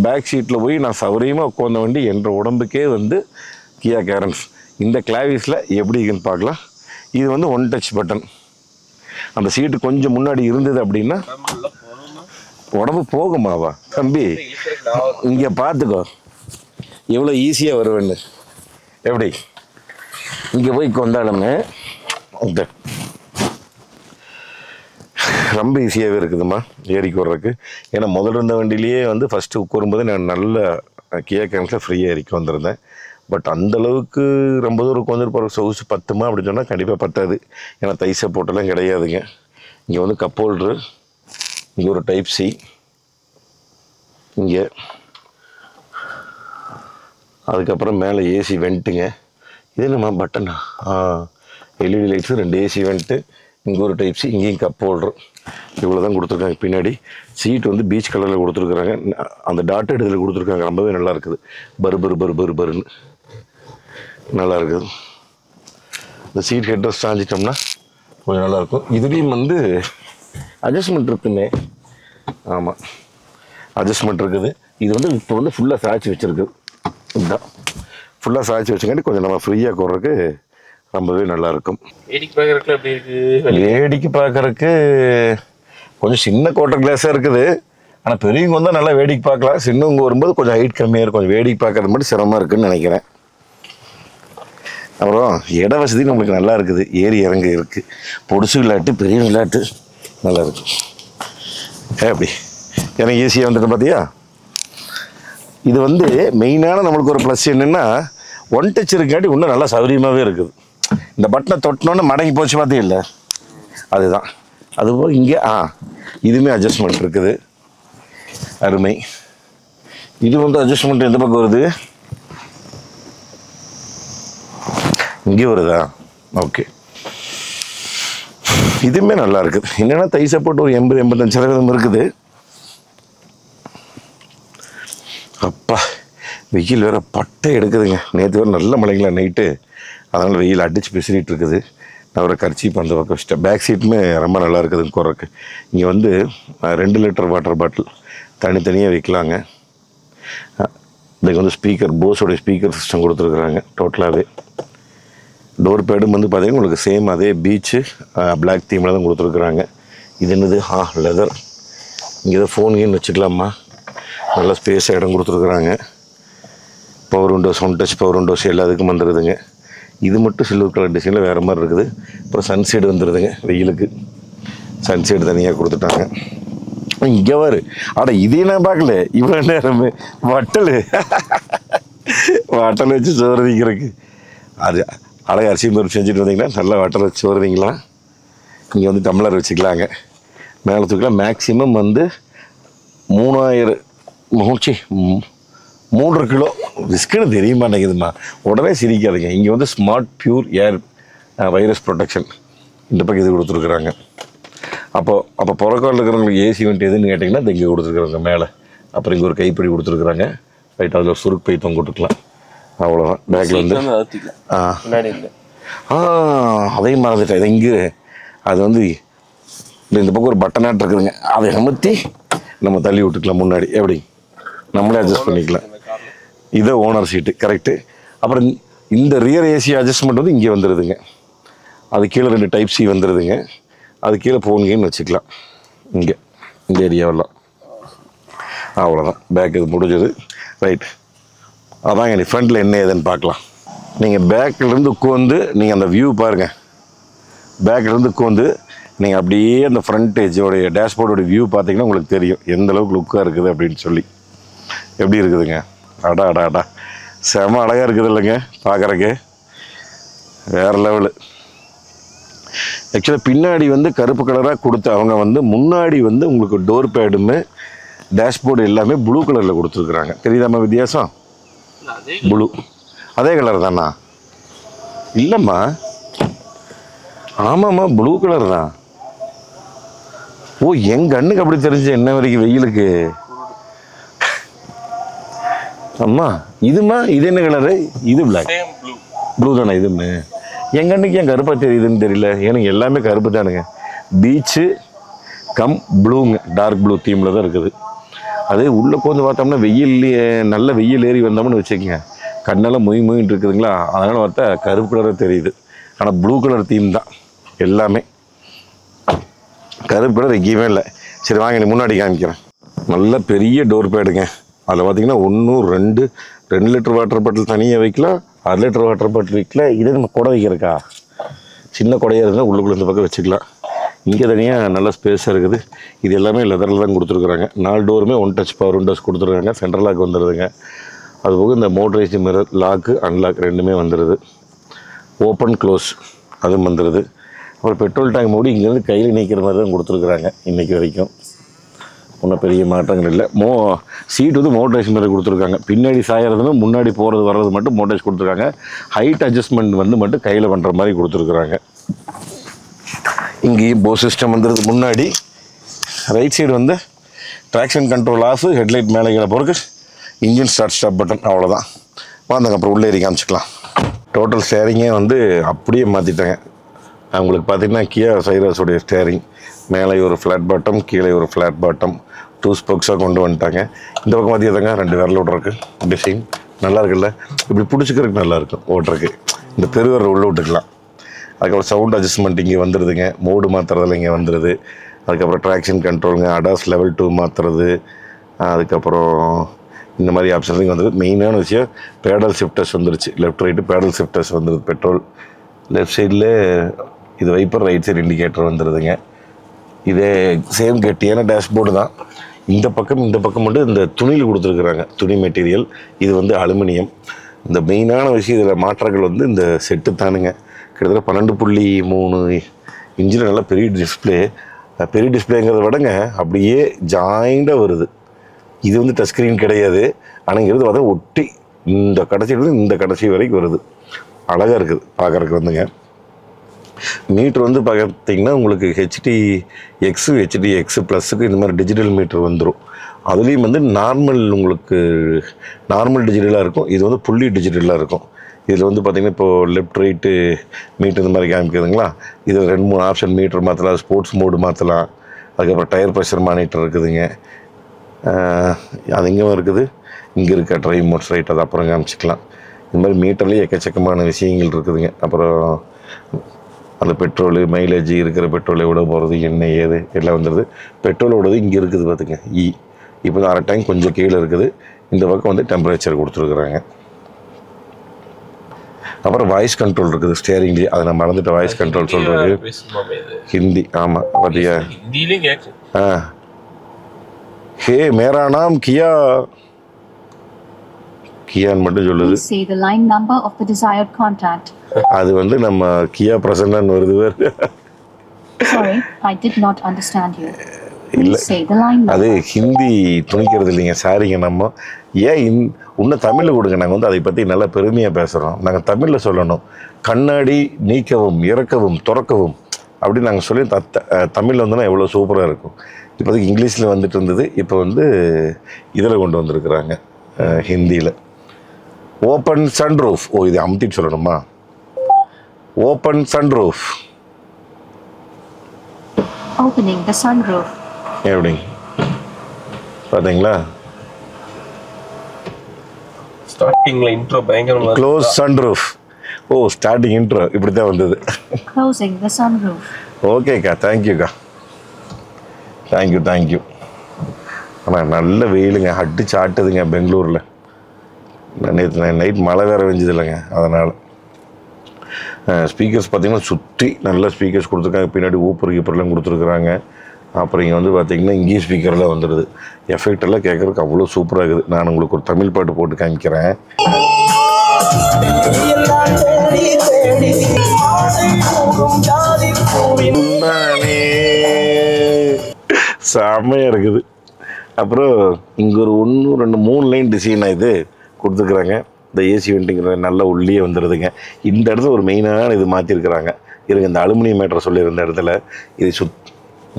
பேக் சீட்டில் போய் நான் சௌரியமாக உட்காந்த வண்டி என்ற உடம்புக்கே வந்து கியா கேரன்ஸ். இந்த கிளாவிஸில் எப்படி இருக்குன்னு பார்க்கலாம். இது வந்து 1 டச் பட்டன். அந்த சீட்டு கொஞ்சம் முன்னாடி இருந்தது அப்படின்னா உடம்பு போகுமாவா தம்பி? இங்கே பார்த்துக்கோ எவ்வளோ ஈஸியாக வருவேன்னு. எப்படி இங்கே போய் கொண்டாடமே ரொம்ப ஈஸியாகவே இருக்குதுமா ஏறிக்கு வர்றதுக்கு. ஏன்னா முதல்ல இருந்த வண்டியிலேயே வந்து ஃபஸ்ட்டு உட்காரும்போது நான் நல்ல கியா கேரன்ஸில் ஃப்ரீயாக ஏறிக்கு வந்திருந்தேன். பட் அந்தளவுக்கு ரொம்ப தூரம் உட்காந்துட்டு போகிற சொகுசு பத்துமா அப்படின்னு சொன்னால் கண்டிப்பாக பத்தாது. ஏன்னா தை சப்போர்ட்டெல்லாம் கிடையாதுங்க. இங்கே வந்து கப் ஹோல்ட்ரு, இங்கே ஒரு டைப் சி, இங்கே அதுக்கப்புறம் மேலே ஏசி வெண்ட்டுங்க. இது நம்ம பட்டனா எல்இடி லைட்ஸு, 2 ஏசி வெண்ட்டு, இங்கே ஒரு டைப் சி, இங்கேயும் கப் ஹோல்ட்ரு. இவ்வளோ தான் கொடுத்துருக்காங்க. பின்னாடி சீட் வந்து பீச் கலரில் கொடுத்துருக்குறாங்க. அந்த டாட்டட் இதில் கொடுத்துருக்காங்க. ரொம்பவே நல்லா இருக்குது. பருன்னு நல்லா இருக்குது. இந்த சீட் ஹெட்ரஸ் சாஞ்சிட்டோம்னா கொஞ்சம் நல்லாயிருக்கும். இதுலேயும் வந்து அட்ஜஸ்ட்மெண்ட் இருக்குமே. ஆமாம், அட்ஜஸ்ட்மெண்ட் இருக்குது. இது வந்து இப்போ வந்து ஃபுல்லாக சாய்ச்சி வச்சுருக்கு. இதுதான் ஃபுல்லாக சாய்ச்சி வச்சுக்காண்டி கொஞ்சம் நம்ம ஃப்ரீயாக போடுறதுக்கு ரொம்பவே நல்லாயிருக்கும். வேடிக்கை பார்க்குறதுக்கு கொஞ்சம் சின்ன குவார்ட்டர் கிளாஸாக இருக்குது. ஆனால் பெரியவங்க வந்தால் நல்லா வேடிக்கை பார்க்கலாம். சின்னவங்க வரும்போது கொஞ்சம் ஹைட் கம்மியாக இருக்கும். கொஞ்சம் வேடிக்கை பார்க்குறது மட்டும் சிரமமாக இருக்குதுன்னு நினைக்கிறேன். அப்புறம் இட வசதி நம்மளுக்கு நல்லா இருக்குது. ஏறி இறங்க இருக்குது. பொடிசு விளையாட்டு, பெரிய விளையாட்டு நல்லா இருக்குது. அப்படி எனக்கு ஈஸியாக வந்துட்டு பார்த்தியா. இது வந்து மெயினான நம்மளுக்கு ஒரு ப்ளஸ் என்னென்னா 1 டச் இருக்காட்டி இன்னும் நல்லா சௌகரியமாகவே இருக்குது. இந்த பட்டனை தொட்டினோன்னு மடங்கி போச்சு பார்த்தே இல்லை, அதுதான். அதுபோல் இங்கே இதுவுமே அட்ஜஸ்ட்மெண்ட் இருக்குது. அருமை. இது வந்து அட்ஜஸ்ட்மெண்ட் எந்த பக்கம் வருது? இங்கே வருதா? ஓகே, இதுவுமே நல்லா இருக்குது. என்னென்னா தை சப்போர்ட் ஒரு 80-85% இருக்குது. அப்பா வெயில் வேறு பட்டை எடுக்குதுங்க. நேற்று வேறு நல்ல மழைங்களா நைட்டு, அதனால் வெயில் அடித்து பிசிறிட்டு இருக்குது. நான் ஒரு கர்ச்சீப் அந்த பக்கம் வச்சுட்டேன். பேக் சீட்டுமே ரொம்ப நல்லா இருக்குதுன்னு குறக்கு. இங்கே வந்து 2 லிட்டர் வாட்டர் பாட்டில் தனித்தனியாக வைக்கலாங்க. இதுக்கு வந்து ஸ்பீக்கர், போஸோடைய ஸ்பீக்கர் சிஸ்டம் கொடுத்துருக்குறாங்க டோட்டலாகவே. டோர் பேடும் வந்து பார்த்திங்கன்னா உங்களுக்கு சேம் அதே பீச்சு பிளாக் தீமில் தான் கொடுத்துருக்குறாங்க. இது என்னது? லெதர். இங்கே தான் ஃபோன் கீன் வச்சுக்கலாமா, நல்லா ஸ்பேஸாக இடம் கொடுத்துருக்குறாங்க. Power Windows, 1 touch power Windows எல்லாத்துக்கும் வந்துடுதுங்க. இது மட்டும் சில்வர் கலர் டிசைனில் வேறு மாதிரி இருக்குது. அப்புறம் சன்சைடு வந்துடுதுங்க. வெயிலுக்கு சன்சைடு தனியாக கொடுத்துட்டாங்க. இங்கே வரு. இதையும் நான் பார்க்கல இவ்வளோ நேரம். வட்டல் வச்சு சோறு வைக்கிறதுக்கு அது அழகாக அரிசி பருப்பு செஞ்சுட்டு வந்தீங்கன்னா நல்லா வட்டல் வச்சு சோறு வைங்களா. இங்கே வந்து டம்ளர் வச்சுக்கலாங்க. மேலே தூக்கலாம். மேக்ஸிமம் வந்து 3 கிலோ. ரிஸ்க்குன்னு தெரிய மாட்டேங்குதுமா. உடனே சிரிக்காதுங்க. இங்கே வந்து ஸ்மார்ட் பியூர் ஏர் வைரஸ் ப்ரொடெக்ஷன் இந்த பக்கம் இது கொடுத்துருக்குறாங்க. அப்போ புறக்காலில் இருக்கிறவங்களுக்கு ஏசி வெண்ட் எதுன்னு கேட்டிங்கன்னா இங்கே கொடுத்துருக்குறாங்க மேலே. அப்புறம் இங்கே ஒரு கைப்பிடி கொடுத்துருக்குறாங்க. ரைட், அதில் ஒரு சுருக்கு பை தொங்க விட்டுக்கலாம். அவ்வளோதான். பேக்கில் வந்து முன்னாடி இல்லை. அதையும் மறந்துட்டேன். இது இங்கே அது வந்து இந்த பக்கம் ஒரு பட்டனாட்டு இருக்குதுங்க, அதை அமுத்தி நம்ம தள்ளி விட்டுக்கலாம் முன்னாடி. எப்படி நம்மளே அட்ஜஸ்ட் பண்ணிக்கலாம். இதை ஓனர் சீட்டு கரெக்டு. அப்புறம் இந்த ரியர் ஏசி அட்ஜஸ்ட்மெண்ட் வந்து இங்கே வந்துடுதுங்க. அது கீழே 2 டைப் சி வந்துடுதுங்க. அது கீழே ஃபோன் வச்சுக்கலாம் இங்கே இந்த ஏரியாவெல்லாம். அவ்வளோதான். பேக் இது முடிஞ்சது. ரைட், அதாங்க நீ ஃப்ரண்ட்டில் என்ன ஏதுன்னு பார்க்கலாம். நீங்கள் பேக்கிலேருந்து உட்காந்து நீங்கள் அந்த வியூ பாருங்கள். பேக்கிலேருந்து உட்காந்து நீங்கள் அப்படியே அந்த ஃப்ரண்டேஜோடைய டேஷ்போர்டோடைய வியூ பார்த்தீங்கன்னா உங்களுக்கு தெரியும் எந்த அளவுக்கு லுக்காக இருக்குது அப்படின்னு சொல்லி. எப்படி இருக்குதுங்க? அடா அடா அடா, செம அழகாக இருக்குது இல்லைங்க பார்க்குறக்கு, வேறு லெவலு. ஆக்சுவலாக பின்னாடி வந்து கருப்பு கலராக கொடுத்து அவங்க வந்து முன்னாடி வந்து உங்களுக்கு டோர் பேடுமே டேஷ்போர்டு எல்லாமே ப்ளூ கலரில் கொடுத்துருக்குறாங்க. தெரியுதாம்மா வித்தியாசம்? ப்ளூ அதே கலர் தானா? இல்லைம்மா, ஆமாம்மா ப்ளூ கலர் தான். ஓ, என் கண்ணுக்கு அப்படி தெரிஞ்சு என்ன வரைக்கும் வெயிலுக்கு. அம்மா இதுமா இது என்ன கலரு? இது பிளாக் ப்ளூ தானே இதுன்னு? என் கண்ணுக்கு ஏன் கருப்பாக தெரியுதுன்னு தெரியல. எனக்கு எல்லாமே கருப்பு தானுங்க. பீச்சு கம் ப்ளூங்க, டார்க் ப்ளூ தீமில் தான் இருக்குது. அது உள்ளே கொஞ்சம் பார்த்தோம்னா வெயில், நல்ல வெயில் ஏறி வந்தோம்னு வச்சுக்கோங்க, கண்ணெல்லாம் மொயின்னு இருக்குதுங்களா, அதனால் பார்த்தா கருப்பு கலராக தெரியுது. ஆனால் ப்ளூ கலர் தீம் தான் எல்லாமே, கருப்பு கலர் எங்கேயுமே இல்லை. சரி வாங்க, நீ முன்னாடி காமிக்கிறேன். நல்ல பெரிய டோர் பேடுங்க. அதில் பார்த்தீங்கன்னா 1 2 லிட்டர் வாட்டர் பாட்டில் தனியாக வைக்கலாம், 1/2 லிட்டர் வாட்டர் பாட்டில் வைக்கலாம். இதே நம்ம குடை வைக்கிறக்கா, சின்ன குடையாக இருந்தால் உள்ளுக்குள்ளே இந்த பக்கம் வச்சுக்கலாம். இங்கே தனியாக நல்ல ஸ்பேஸாக இருக்குது. இது எல்லாமே லெதரில் தான் கொடுத்துருக்குறாங்க. 4 டோருமே 1 டச் பவர் விண்டோஸ் கொடுத்துருக்காங்க. சென்ட்ரல் லாக் வந்துடுதுங்க. அதுபோக இந்த மோட்டரைஸ்டு மிரர் லாக்கு அன்லாக் ரெண்டுமே வந்துடுது. ஓப்பன் க்ளோஸ் அதுவும் வந்துடுது. அப்புறம் பெட்ரோல் டேங்க் மூடி இங்கேருந்து கையில் நீக்கிற மாதிரி தான் கொடுத்துருக்குறாங்க இன்றைக்கி வரைக்கும். ஒன்றும் பெரிய மாற்றங்கள் இல்லை. சீட் வந்து மோட்டரைஸ் மிரர் கொடுத்துருக்காங்க. பின்னாடி சாயறதுன்னு முன்னாடி போகிறது வர்றது மட்டும் மோட்டரைஸ் கொடுத்துருக்காங்க. ஹைட் அட்ஜஸ்ட்மெண்ட் வந்து மட்டும் கையில் பண்ணுற மாதிரி கொடுத்துருக்குறாங்க. இங்கேயும் போ சிஸ்டம் வந்துடுது. முன்னாடி ரைட் சைடு வந்து ட்ராக்ஷன் கண்ட்ரோல் ஆஃப், ஹெட்லைட் மேலே கீழே போகிறதுக்கு இன்ஜின் ஸ்டார்ட் ஸ்டாப் பட்டன், அவ்வளோதான். வாங்க அப்புறம் உள்ளே ஏறி காமிச்சிக்கலாம். டோட்டல் ஸ்டேரிங்கே வந்து அப்படியே மாற்றிட்டாங்க. அவங்களுக்கு பார்த்தீங்கன்னா கியா சைரஸுடைய ஸ்டேரிங் மேலே ஒரு ஃப்ளாட் பாட்டம், கீழே ஒரு ஃப்ளாட் பாட்டம், 2 ஸ்போக்ஸாக கொண்டு வந்துட்டாங்க. இந்த பக்கம் பார்த்தீங்க 2 விரல் விட்றக்கு டிசைன் நல்லா இருக்குல்ல, இப்படி பிடிச்சிக்கிறதுக்கு நல்லாயிருக்கும் ஓட்டுறக்கு. இந்த பெருவிரல் உள்ளே விட்டுக்கலாம். அதுக்கப்புறம் சவுண்ட் அட்ஜஸ்ட்மெண்ட் இங்கே வந்துடுதுங்க. மோடு மாற்றுறதுல இங்கே வந்துடுது. அதுக்கப்புறம் ட்ராக்ஷன் கண்ட்ரோலுங்க, அடாஸ் லெவல் 2 மாற்றுறது, அதுக்கப்புறம் இந்த மாதிரி ஆப்ஷன்ஸ் இங்கே வந்துடுது. மெயினான விஷயம் பேடல் ஷிஃப்டர்ஸ் வந்துருச்சு. லெஃப்ட் ரைட்டு பேடல் ஷிஃப்டர்ஸ் வந்துடுது. பெட்ரோல் லெஃப்ட் சைடில் இது வைப்பர், ரைட் சைடு இண்டிகேட்டர் வந்துடுதுங்க. இதே சேம் கெட்டியான டேஷ்போர்டு தான். இந்த பக்கம் மட்டும் இந்த துணியில் கொடுத்துருக்குறாங்க, துணி மெட்டீரியல். இது வந்து அலுமினியம். இந்த மெயினான விஷயம் இதில் மாற்றங்கள் வந்து இந்த செட்டு தானுங்க. கிட்டத்தட்ட 12.3 இன்ச்சில் நல்லா பெரிய டிஸ்பிளே. பெரிய டிஸ்பிளேங்கிறத விடங்க அப்படியே ஜாயிண்டாக வருது. இது வந்து டச் ஸ்க்ரீன் கிடையாது. ஆனால் இங்கிறது பார்த்தா ஒட்டி இந்த கடைசியிலேருந்து இந்த கடைசி வரைக்கும் வருது. அழகாக இருக்குது பார்க்குறதுக்கு வந்துங்க. மீட்ரு வந்து பார்த்தீங்கன்னா உங்களுக்கு HDX ப்ளஸுக்கு இந்த மாதிரி டிஜிட்டல் மீட்ரு வந்துடும். அதுலேயும் வந்து உங்களுக்கு நார்மல் டிஜிட்டலாக இருக்கும். இது வந்து புள்ளி டிஜிட்டலாக இருக்கும். இதில் வந்து பார்த்திங்கன்னா இப்போது லெஃப்ட் ரைட்டு மீட்ரு இந்த மாதிரி காமிக்குதுங்களா. இது 2-3 ஆப்ஷன் மீட்ரு மாற்றலாம், ஸ்போர்ட்ஸ் மோடு மாற்றலாம். அதுக்கப்புறம் டயர் ப்ரெஷர் மானிட்டர் இருக்குதுங்க. அது எங்கேயும் இருக்குது, இங்கே இருக்க ட்ரைவ் மோட்ஸ் ரைட், அது அப்புறம் காமிச்சிக்கலாம். இந்த மாதிரி மீட்டர்லேயே எக்கச்சக்கமான விஷயங்கள் இருக்குதுங்க. அப்புறம் அந்த பெட்ரோலு மைலேஜ் இருக்கிற பெட்ரோல் எவ்வளோ போகிறது, என்ன ஏது எல்லாம் வந்துடுது. பெட்ரோலோடது இங்கே இருக்குது பார்த்துங்க. இப்போ தான் 1/2 டேங்க் கொஞ்சம் கீழே இருக்குது. இந்த பக்கம் வந்து டெம்பரேச்சர் கொடுத்துருக்குறாங்க. அப்புறம் வாய்ஸ் கண்ட்ரோல் இருக்குது ஸ்டேரிங்லேயே. அதை நான் மறந்துட்டு வாய்ஸ் கண்ட்ரோல் சொல்கிறது ஹிந்தி. ஆமாம் பார்த்தியா? ஹே மேரா நாம் கியான்னு மட்டும் சொல்லுது. அது வந்து நம்ம கியா பிரசன்னான்னு வருது வேறு. இல்லை, அது ஹிந்தி துணிக்கிறது இல்லைங்க. சாரிங்க, நம்ம ஏன் இன்னும் தமிழில் கொடுங்க. நாங்கள் வந்து அதை பற்றி நல்லா பெருமையாக பேசுகிறோம். நாங்கள் தமிழில் சொல்லணும். கண்ணாடி நீக்கவும் இறக்கவும் துறக்கவும் அப்படின்னு நாங்கள் சொல்லி தமிழில் வந்தோன்னா எவ்வளோ சூப்பராக இருக்கும். இப்போதைக்கு இங்கிலீஷில் வந்துட்டு இருந்தது. இப்போ வந்து இதில் கொண்டு வந்திருக்கிறாங்க, ஹிந்தியில். Open sunroof. ஓ, இது அமுத்திட்டு சொல்லணுமா? Open sunroof. Opening the sunroof. எப்படி பார்த்தீங்களா? ஸ்டார்டிங்ல இன்ட்ரோ பயங்கரமா க்ளோஸ் சன்ரூஃப். ஓ, ஸ்டார்டிங் இன்ட்ரோ இப்படி தான் வந்தது. Closing the sunroof. ஓகேக்கா, தேங்க்யூக்கா, தேங்க்யூ. ஆனால் நல்ல வெயிலுங்க, அடிச்சு ஆட்டுதுங்க பெங்களூரில். நேற்று நைட் மழை வேறு வெஞ்சது இல்லைங்க, அதனால். ஸ்பீக்கர்ஸ் பார்த்திங்கன்னா சுற்றி நல்ல ஸ்பீக்கர்ஸ் கொடுத்துருக்காங்க. பின்னாடி ஊப்பர் கீப்பர்லாம் கொடுத்துருக்குறாங்க. அப்புறம் இங்கே வந்து பார்த்திங்கன்னா இங்கேயும் ஸ்பீக்கர்லாம் வந்துடுது. எஃபெக்ட் எல்லாம் கேட்குறதுக்கு அவ்வளோ சூப்பராக இருக்குது. நான் உங்களுக்கு ஒரு தமிழ் பாட்டு போட்டு காமிக்கிறேன். செம்மையாக இருக்குது. அப்புறம் இங்கே ஒரு 1 2 3 லைன் டிசைனாக இது கொடுத்துருக்குறாங்க. இந்த ஏசி வெண்டிங்கிற நல்லா உள்ளே வந்துடுதுங்க. இந்த இடத்துல ஒரு மெயினான இது மாற்றிருக்கிறாங்க. இருங்க, இந்த அலுமினியம் மேட்டரை சொல்லியிருந்த இடத்துல இது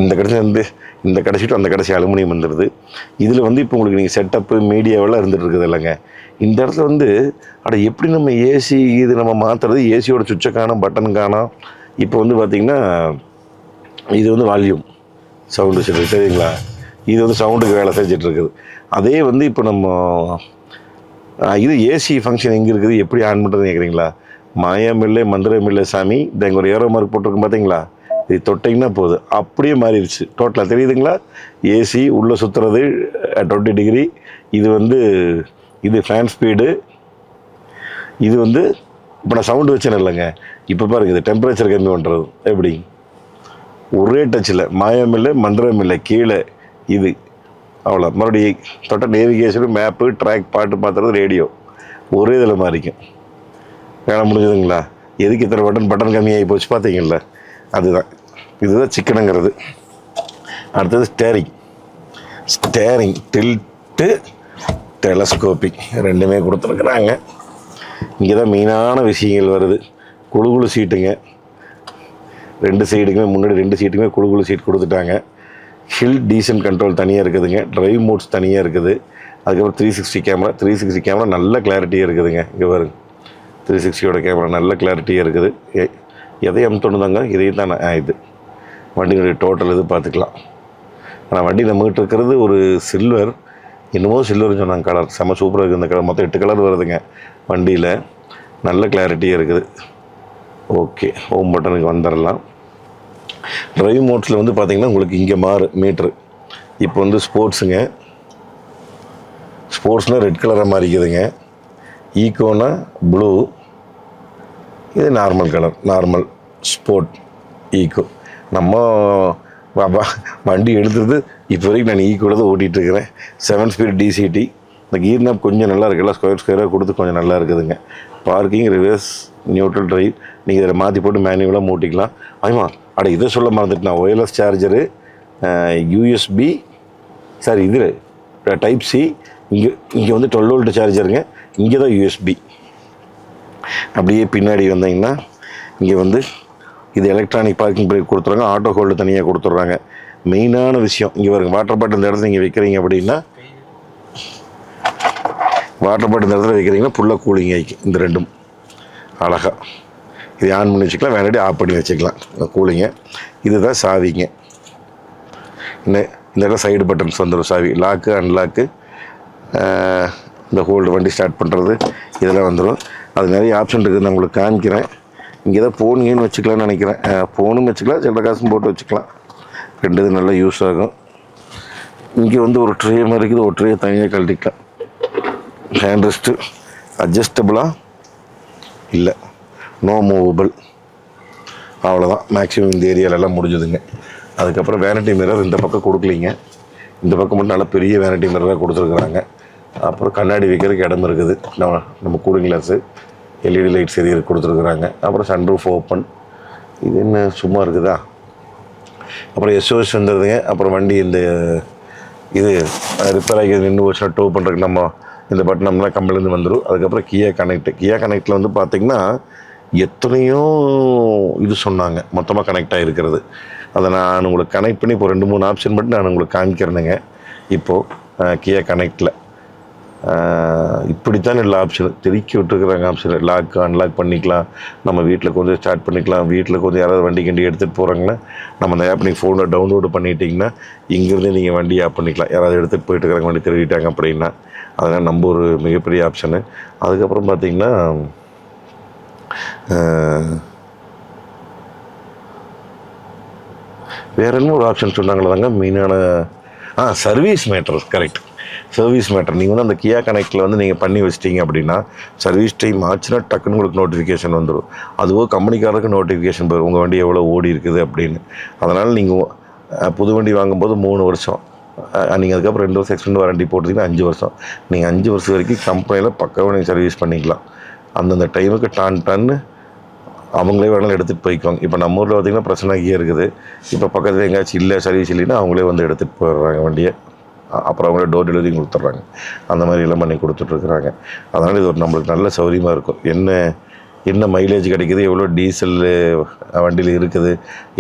இந்த கடைசியில் வந்து இந்த கடைசிட்டு அந்த கடைசி அலுமினியம் வந்துடுது. இதில் வந்து இப்போ உங்களுக்கு நீங்கள் செட்டப்பு மீடியாவெல்லாம் இருந்துகிட்டு இருக்குது இல்லைங்க. இந்த இடத்துல வந்து எப்படி நம்ம ஏசி இது நம்ம மாற்றுறது, ஏசியோட சுவிட்சை காணோம், பட்டன் காணோம். இப்போ வந்து பார்த்திங்கன்னா இது வந்து வால்யூம் சவுண்டு சரி தெரியுங்களா? இது வந்து சவுண்டுக்கு வேலை செஞ்சிட்ருக்குது. அதே வந்து இப்போ நம்ம இது ஏசி ஃபங்க்ஷன் எங்கே இருக்குது, எப்படி ஆன் பண்ணுறதுன்னு கேட்குறீங்களா? மாயமில்லை மந்திரமில்லை சாமி. இந்த இங்கே ஒரு ஏரோ மார்க் போட்டிருக்கும் பார்த்தீங்களா? இது தொட்டிங்கன்னா போதும், அப்படியே மாறிடுச்சு டோட்டலாக. தெரியுதுங்களா? ஏசி உள்ளே சுற்றுறது 20 டிகிரி. இது வந்து இது ஃபேன் ஸ்பீடு. இது வந்து இப்போ நான் சவுண்டு வச்சேன்னு இல்லைங்க. இப்போ பாருங்க, இது டெம்பரேச்சர் கம்மி பண்ணுறது எப்படி ஒரே டச்சில். மாயமில்லை மந்திரமில்லை, கீழே இது அவ்வளோ. மறுபடியும் தொட்ட நேவிகேஷனு, மேப்பு, ட்ராக், பாட்டு பார்த்துறது, ரேடியோ ஒரே இதில் மாறிக்கும். வேலை முடிஞ்சதுங்களா? எதுக்கு இத்தனை பட்டன் கம்மியாகி போச்சு பார்த்தீங்களா? அதுதான், இதுதான் சிக்கனுங்கிறது. அடுத்தது ஸ்டேரிங் டில்ட்டு டெலஸ்கோப்பிக் ரெண்டுமே கொடுத்துருக்குறாங்க. இங்கே தான் மெயினான விஷயங்கள் வருது. குழு சீட்டுங்க, 2 சைடுக்குமே முன்னாடி 2 சீட்டுக்குமே குழு சீட் கொடுத்துட்டாங்க. ஹில் டீசன்ட் கண்ட்ரோல் தனியாக இருக்குதுங்க. ட்ரைவ் மோட்ஸ் தனியாக இருக்குது. அதுக்கப்புறம் 360 கேமரா நல்ல கிளாரிட்டியாக இருக்குதுங்க. இங்கே பாருங்க, 360யோட கேமரா நல்ல கிளாரிட்டியாக இருக்குது. எதை அமுத்தொண்ணுதாங்க, இதையும் தான் இது வண்டியினுடைய டோட்டல் இது பார்த்துக்கலாம். ஆனால் வண்டி நம்மகிட்ட இருக்கிறது ஒரு சில்வர், என்னமோ சில்வர்னு சொன்னாங்க கலர். செம்ம சூப்பராக இருக்குது இந்த கலர். மொத்தம் 8 கலர் வருதுங்க வண்டியில். நல்ல கிளாரிட்டியாக இருக்குது. ஓகே, ஹோம் பட்டனுக்கு வந்துடலாம். ட்ரைவ் மோட்ஸில் வந்து பார்த்திங்கன்னா உங்களுக்கு இங்கே மீட்ரு. இப்போ வந்து ஸ்போர்ட்ஸ்னால் ரெட் கலராக மாறிக்குதுங்க. ஈக்கோனா ப்ளூ. இது normal colour, normal sport eco. நம்ம வண்டி எடுத்துறது இப்போ வரைக்கும் நான் ஈக்கோவில் தான் ஓட்டிகிட்ருக்கிறேன். 7 ஸ்பீட் டிசிடி. இந்த கீர் நாப் கொஞ்சம் நல்லா இருக்குல்ல, ஸ்கொயராக கொடுத்து கொஞ்சம் நல்லா இருக்குதுங்க. பார்க்கிங், ரிவர்ஸ், நியூட்ரல் ட்ரைவ் நீங்கள் இதில் மாற்றி போட்டு மேனுவலாக மூட்டிக்கலாம். ஆமாம், இதை சொல்ல மறந்துட்டேன். ஒயர்லெஸ் சார்ஜரு, யூஎஸ்பி, சாரி இது டைப் சி. இங்கே வந்து 12 வோல்ட் சார்ஜருங்க. இங்கே தான் யூஎஸ்பி. அப்படியே பின்னாடி வந்தீங்கன்னா இங்கே வந்து இது எலக்ட்ரானிக் பார்க்கிங் பிரேக் கொடுத்துட்றாங்க. ஆட்டோ ஹோல்டு தனியாக கொடுத்துட்றாங்க. மெயினான விஷயம் இங்கே பாருங்க, வாட்டர் பாட்டில் இந்த இடத்துல நீங்கள் வைக்கிறீங்க அப்படின்னா, வாட்டர் பாட்டில் இந்த இடத்துல வைக்கிறீங்கன்னா ஃபுல்லாக கூலிங் ஆகிக்கும். இந்த ரெண்டும் அழகாக இது ஆன் பண்ணி வச்சுக்கலாம், வேணாடி ஆஃப் பண்ணி வச்சுக்கலாம் கூலிங்க. இதுதான் சாவிங்க. இந்த இடத்துல சைடு பட்டன்ஸ் வந்துடும். சாவி லாக்கு, அன்லாக்கு, இந்த ஹோல்டு, வண்டி ஸ்டார்ட் பண்ணுறது, இதெல்லாம் வந்துடும். அது நிறைய ஆப்ஷன் இருக்குது, நான் உங்களுக்கு காமிக்கிறேன். இங்கே தான் ஃபோனுங்கன்னு வச்சுக்கலாம்னு நினைக்கிறேன். ஃபோனும் வச்சுக்கலாம், சில்லற காசும் போட்டு வச்சுக்கலாம். 2 இது நல்லா யூஸ் ஆகும். இங்கே வந்து ஒரு ட்ரே மாதிரி இருக்குது, ஒரு ட்ரே தனியாக கழட்டிக்கலாம். ஹேண்ட் ரெஸ்ட்டு அட்ஜஸ்டபுளாக இல்லை, நோ மூவபிள். அவ்வளோதான், மேக்ஸிமம் இந்த ஏரியாலெல்லாம் முடிஞ்சுதுங்க. அதுக்கப்புறம் வேனிட்டி மிரர் இந்த பக்கம் கொடுக்கலிங்க. இந்த பக்கம் மட்டும் நல்லா பெரிய வேனிட்டி மிரராக கொடுத்துருக்குறாங்க. அப்புறம் கண்ணாடி வைக்கிறதுக்கு இடம் இருக்குது. நம்ம கூலிங் கிளாஸு, எல்இடி லைட்ஸ் எரிய கொடுத்துருக்குறாங்க. அப்புறம் சன்ரூஃப் ஓப்பன். இது என்ன சும்மா இருக்குதா? அப்புறம் எஸ்ஓஎஸ் வந்துடுதுங்க. அப்புறம் வண்டி இந்த இது ரிப்பேர் ஆகி நின்று வச்சுனா டோ பண்ணுறதுக்கு நம்ம இந்த பட்டன் நம்மளாம் கம்பெனிலேருந்து வந்துடும். அதுக்கப்புறம் கியா கனெக்டில் வந்து பார்த்திங்கன்னா எத்தனையோ இது சொன்னாங்க, மொத்தமாக கனெக்ட் ஆகிருக்கிறது. அதை நான் உங்களுக்கு கனெக்ட் பண்ணி இப்போ 2-3 ஆப்ஷன் மட்டும் நான் உங்களுக்கு காமிக்கிறேனுங்க. இப்போது கியா கனெக்டில் இப்படித்தான் எல்லா ஆப்ஷனும் திருக்கி விட்டுருக்குறாங்க. ஆப்ஷன் லாக் அன்லாக் பண்ணிக்கலாம், நம்ம வீட்டில் கொஞ்சம் ஸ்டார்ட் பண்ணிக்கலாம். வீட்டில் கொஞ்சம் யாராவது வண்டி கண்டி எடுத்துகிட்டு போகிறாங்கன்னா நம்ம அந்த ஆப் நீங்கள் ஃபோனில் டவுன்லோடு பண்ணிட்டீங்கன்னா இங்கேருந்து நீங்கள் வண்டி ஆப் பண்ணிக்கலாம். யாராவது எடுத்துகிட்டு போயிட்டு இருக்கிறாங்க, வண்டி திருவிட்டாங்க அப்படின்னா. அதனால் நம்ம ஒரு மிகப்பெரிய ஆப்ஷனு. அதுக்கப்புறம் பார்த்திங்கன்னா வேற என்ன ஒரு ஆப்ஷன் சொன்னாங்களே தாங்க மெயினான service matter. Correct, service matter. நீங்கள் வந்து அந்த கியா கனெக்டில் வந்து நீங்கள் பண்ணி வச்சிட்டிங்க அப்படின்னா சர்வீஸ் டைம் ஆச்சுன்னா டக்குன்னு உங்களுக்கு நோட்டிஃபிகேஷன் வந்துடும். அதுவோ கம்பெனிக்காரருக்கு நோட்டிஃபிகேஷன் வரும் உங்கள் வண்டி எவ்வளோ ஓடி இருக்குது அப்படின்னு. அதனால் நீங்கள் புது வண்டி வாங்கும்போது 3 வருஷம், நீங்கள் அதுக்கப்புறம் 2 வருஷம் எக்ஸ்டெண்ட் வாரண்டி போட்டிங்கன்னா 5 வருஷம். நீங்கள் 5 வருஷம் வரைக்கும் கம்பெனியில் பக்காவாக நீங்கள் சர்வீஸ் பண்ணிக்கலாம். அந்தந்த டைமுக்கு டான்னு அவங்களே வேணாலும் எடுத்துகிட்டு போய்க்குவாங்க. இப்போ நம்ம ஊரில் பார்த்திங்கன்னா பிரச்சனையே இருக்குது. இப்போ பக்கத்தில் எங்கேயாச்சும் இல்லை சர்வீஸ் இல்லைன்னா அவங்களே வந்து எடுத்துகிட்டு போயிடுறாங்க வண்டியை. அப்புறம் அவங்களே டோர் டெலிவரி கொடுத்துட்றாங்க. அந்த மாதிரி எல்லாம் பண்ணி கொடுத்துட்ருக்குறாங்க. அதனால் இது ஒரு நம்மளுக்கு நல்ல சௌகரியமாக இருக்கும். என்ன மைலேஜ் கிடைக்குது, எவ்வளோ டீசல் வண்டியில் இருக்குது,